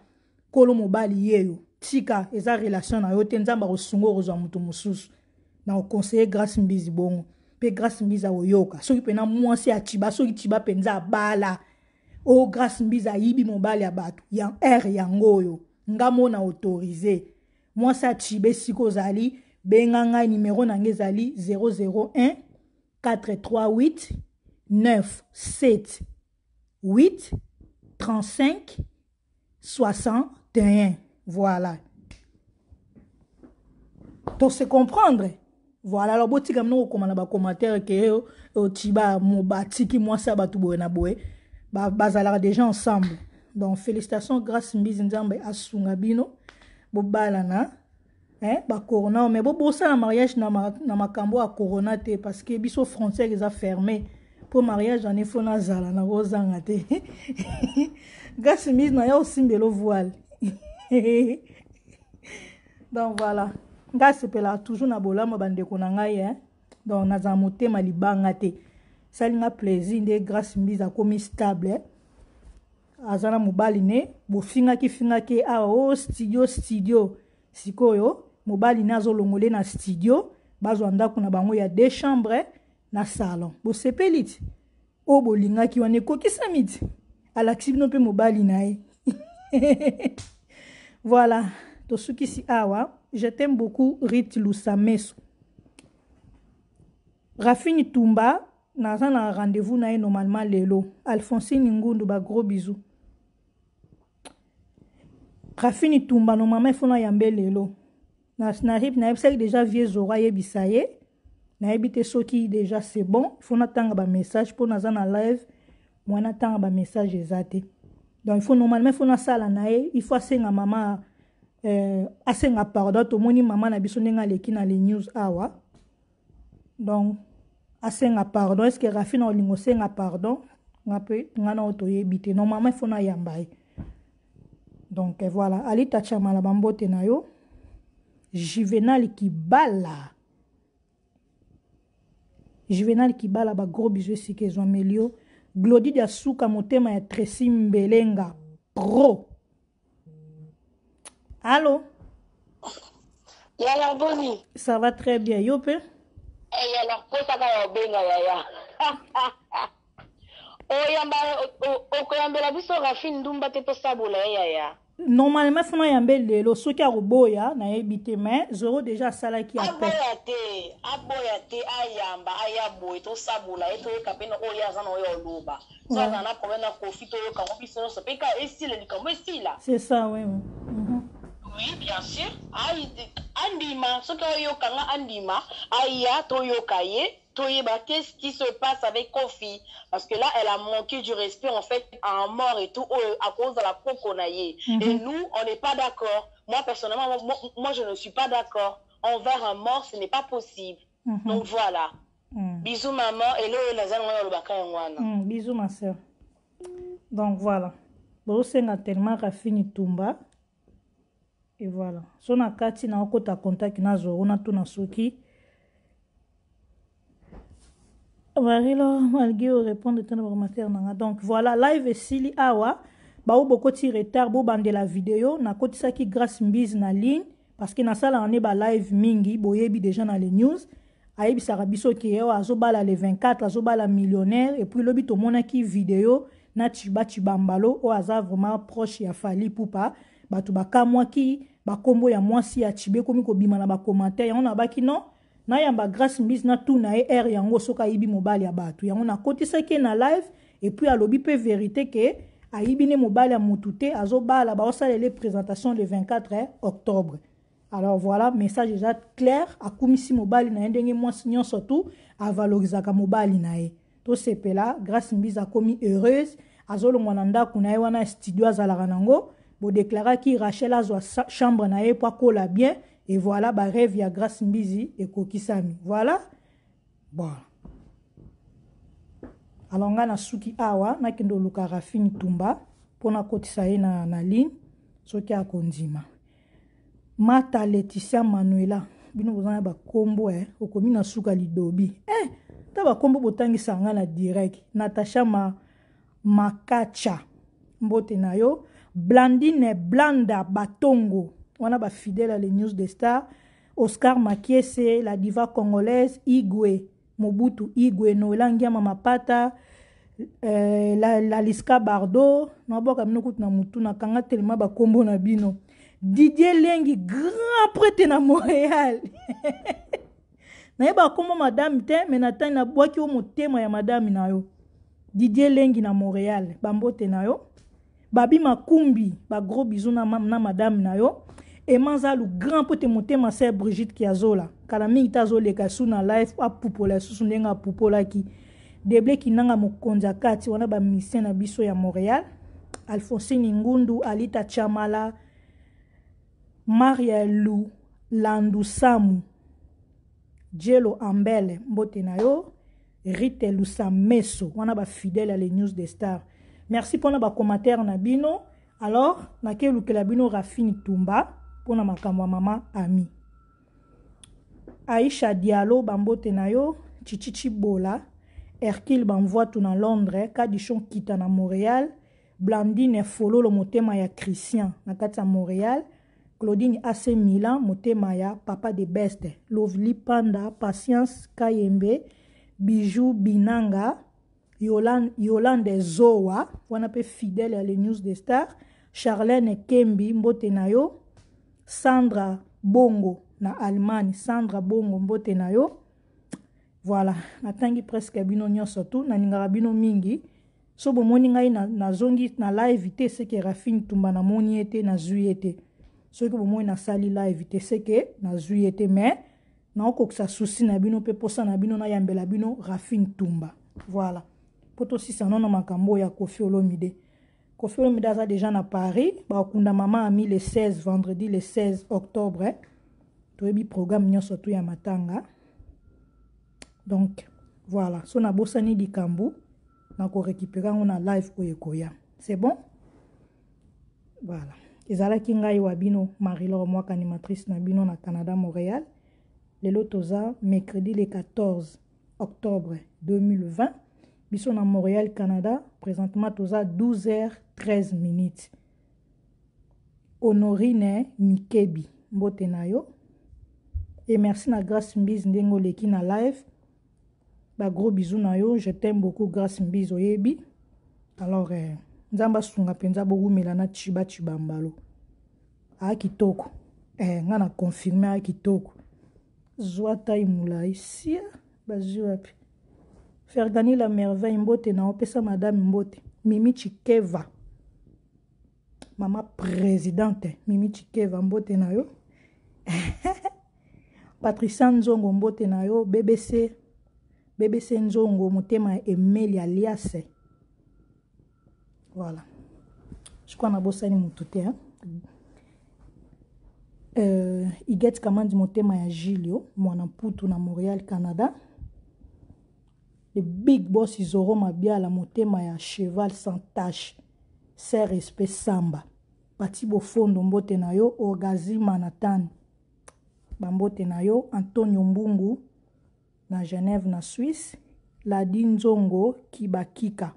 kolo mobali yeyo tika eza relation na yo te nzamba kosungo kozwa mutu mususu na o conseiller Grace Mbizi bongo pe Grace Mbizi oyoka soki pena mwasi ya Chiba soki Chiba penza bala Grace Mbizi ayibi mobali ya batu ya yango yo ngamo na autorisé mwasi ya Chiba siko zali benganga numéro nange zali 001 438 978 35 61. Voilà. Donc, c'est comprendre. Voilà. Alors, si vous avez un commentaire que Tiba Mobati qui moi ça va tout boé na boé, bazala déjà ensemble. Donc, félicitations grâce Mbizindambe à Sungabino. Bobalana. Hein, ba corona mais bon ça le mariage na makambo à corona te parce que biso frontières les a fermé pour mariage en faut na zala na rozanga te gas mise na ya aussi mbelo voile donc voilà gas pela toujours na bolama bande ko na ngai hein donc na za motema libanga te salinga plaisir de grâce mise a komi stable azana mobali ne bo finga ki a o studio sikoyo mobali nazo longolé na studio bazwa ndako na bango ya 2 chambres na salon bo sepeliti o bolinga ki wane kokisa miti alaksi bino pe mobali nae voilà to sukisi awa je t'aime beaucoup Rit Lusameso Rafini Tumba naza na rendez-vous nae normalement lelo Alphonsine Ngundu ba gros bisous Rafini Tumba normalement il faut na yambe lelo na déjà vieux zora yebisaye na ebité soki déjà c'est bon il faut n'attendre ba message pour na na live moi n'attendre ba message ezate donc il faut normalement il faut na sala nae il faut asenga maman asenga pardon to moni maman na biso ndenga leki na les news awa donc asenga pardon est-ce que Rafina olingo senga pardon ngape ngana oto yebité normalement il faut na yambaye donc voilà ali tachama la bambote na yo Juvenal Kibala ba gros bisous si que Melio Glody de Suka motema ya Tracy Mbelenga pro allô yala boni ça va très bien yo pe yala ko ça va benga yaya oyambela biso Rafine Ndumba te to sabola yaya normalement fona yambe lelo soki akoboya na yebite mais zoro déjà sala ki appel aboya te ayamba ayaboy to sabula eto ekapena oyaza na oyo loba so na problème na kofi to yo kango biso so peka esila likambo esila c'est ça oui oui bien sûr andima soki oyo kanga andima aya to yo kaye qu'est-ce qui se passe avec Kofi parce que là elle a manqué du respect en fait en mort et tout à cause de la coconaillée et nous on n'est pas d'accord moi personnellement moi je ne suis pas d'accord envers un mort ce n'est pas possible donc voilà bisous maman et là bisous ma soeur donc voilà bon c'est tellement Rafini Tumba et voilà son akati na okota contact na zoro na tuna soki Marilo malgré répondre de ton commentaire donc voilà live Sili awa ba ou beaucoup de retard bo bande la vidéo na koti ça qui grâce mbiz na ligne parce que na sala on est ba live mingi boyebi déjà dans les news ayebi sarabiso ki yo azobala le 24 azobala millionnaire et puis lobi to mona ki vidéo na chibambalo o aza vraiment proche ya Fally Ipupa batu bakamwa ki bakombo ya mwasi ya chibe komi ko bima na ba commentaire on abaki non na yamba grâce mbis na tout na er yango soka yibi mobali ya batu yango na kotisa ke na live et puis alobi pe vérité que ayibi ne mobali ya mutute azobala ba osala les présentations le 24 octobre alors voilà message déjà clair akumisi mobali na ndenge mwasi nyonso tout a valoriser ka mobali na ye to sepela grâce mbis akomi heureuse azolongwa na ndako na ye wana studio azalaka nango bo déclara ki Rachel azwa chambre na ye po kola bien. Et voilà, bah rêve ya grâce mbizi et kokisami. Voilà. Bon. Alors nga na suki awa na kendo luka Rafini Tumba pona kotisa ye na ligne soki akondima. Mata Laetitia Manuela bino bozana ba kombo okomi na suka lidobi. Ta ba kombo botangisa nga na direct. Natasha Makacha mbote na yo Blandine Blanda Batongo. On a fidèle à les news des stars. Oscar Makiese, la diva congolaise, Igwe, Mobutu Igwe, Noelangia Mamapata, la Liska Bardo, Naboka Mnokut na Mutu, na Kanga Telema Bakombo na Bino. Didier Lengi, grand prêtre na Montréal. Naeba Kombo madame te, mais natan na boaki o motema ya madame na yo. Didier Lengi na Montréal, Bambote na yo. Babi Makumbi, ba gros bisous na madame na yo. Et manza le grand pote monter ma sœur Brigitte qui a zola. Kalami ita zo le kasu na life a pupola susu ndenga pupola ki. Deble ki nanga mokonza kati wana ba mission na biso ya Montréal. Alphonsine Ngundu, Alita Chamala, Maria Lou, Landu Samu, Jelo Ambele, mbote na yo, Rite Lusa Meso, wana ba fidèle à les news des stars. Merci pour na commentaire na bino. Alors, na ke lukela bino Rafini Tumba pour na makambo mama ami. Aisha Diallo bambote na yo, Chichichi Bola, Hercule Banvoa tout na Londres, Kadichon kita na Montréal, Blandine Folo le motema ya Christian na kati ya Montréal, Claudine AC Milan motema ya Papa de Beste, Lovely Panda, Patience Kayembe, Bijou Binanga, Yolande Zoa, wana pe fidèle à les news des stars, Charlène Kembi mbote na yo, Sandra Bongo na Allemagne, Sandra Bongo mbote na yo. Voilà, natangi presque bino nyonso tu, na ningara bino mingi. So bomoni ngai na zongi na live te seke Rafini Tumba na moni ete na zui ete. So ke bomoni na sali live te seke na zui ete, mais na okokisa souci na bino pe posa na bino na yambela bino Rafini Tumba. Voilà. Poto si sanon na makambo ya Koffi Olomide. Koffi Olomide aza déjà na Paris, ba okunda mama ami le 16 vendredi le 16 octobre. Toyebi programme nyonso tu ya matanga. Donc voilà, so na bosani di kambu na ko récupérer on a live koyekoya. C'est bon? Voilà. Ezala kingai wabino Marie-Laure Mwaka animatrice na bino na Canada Montréal. Lelo toza mercredi le 14 octobre 2020. Biso na Montréal Canada, présentement toza 12h13 minutes. Honorine Mikebi mbote na yo. Et merci na Grâce Mbiz ndengo leki na live. Ba gros bisous na yo, je t'aime beaucoup Grâce Mbiz oyebi. Alors nzamba sunga penza bogu melana chiba mbalo. A kitoko. Nga na confirmer a kitoko. Zwata imula ici bazu wapi. Faire gagner la merveille mbote na opesa madame mbote. Mimi Chikeva. Mama présidente Mimi Chikeva mbote na yo. Patricia Nzongo mbote na yo, BBC Nzongo motema Emeli alias. Voilà. Je crois na bosani mutute hein. Iget Kamandi motema ya Gilio, mwana putu na Montréal Canada. Le big boss Izoro Mabiala motema ya Cheval sans tache. C'est respect Samba. Pati Bofondo mbote na yo, Ogazi Manhattan. Bambote na yo, Antonio Mbungu na Genève na Suisse, Ladi Nzongo Kibakika.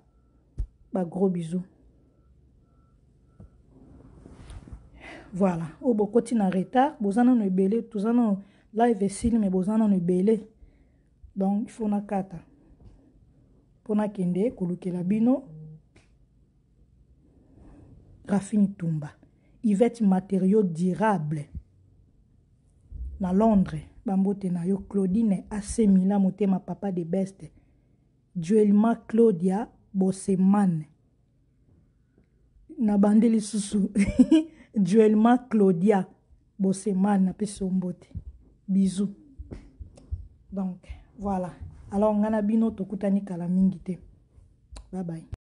Ba gros bisous. Voilà, au bokoti na retard, bozana no ebele, tozana live esili mais bozana no ebele. Donc il faut na kata. Pona kende kolukela bino Rafini Tumba. Yvette matériaux durables. Na Londres, bambote na yo Claudine AC Milan motema Papa de Beste. Duelma Claudia Boseman. Na bandeli susu. Duelma Claudia Boseman na peso mbote. Bisous. Donc, voilà. Alors, ngana bino tokutani kala mingi te. Bye bye.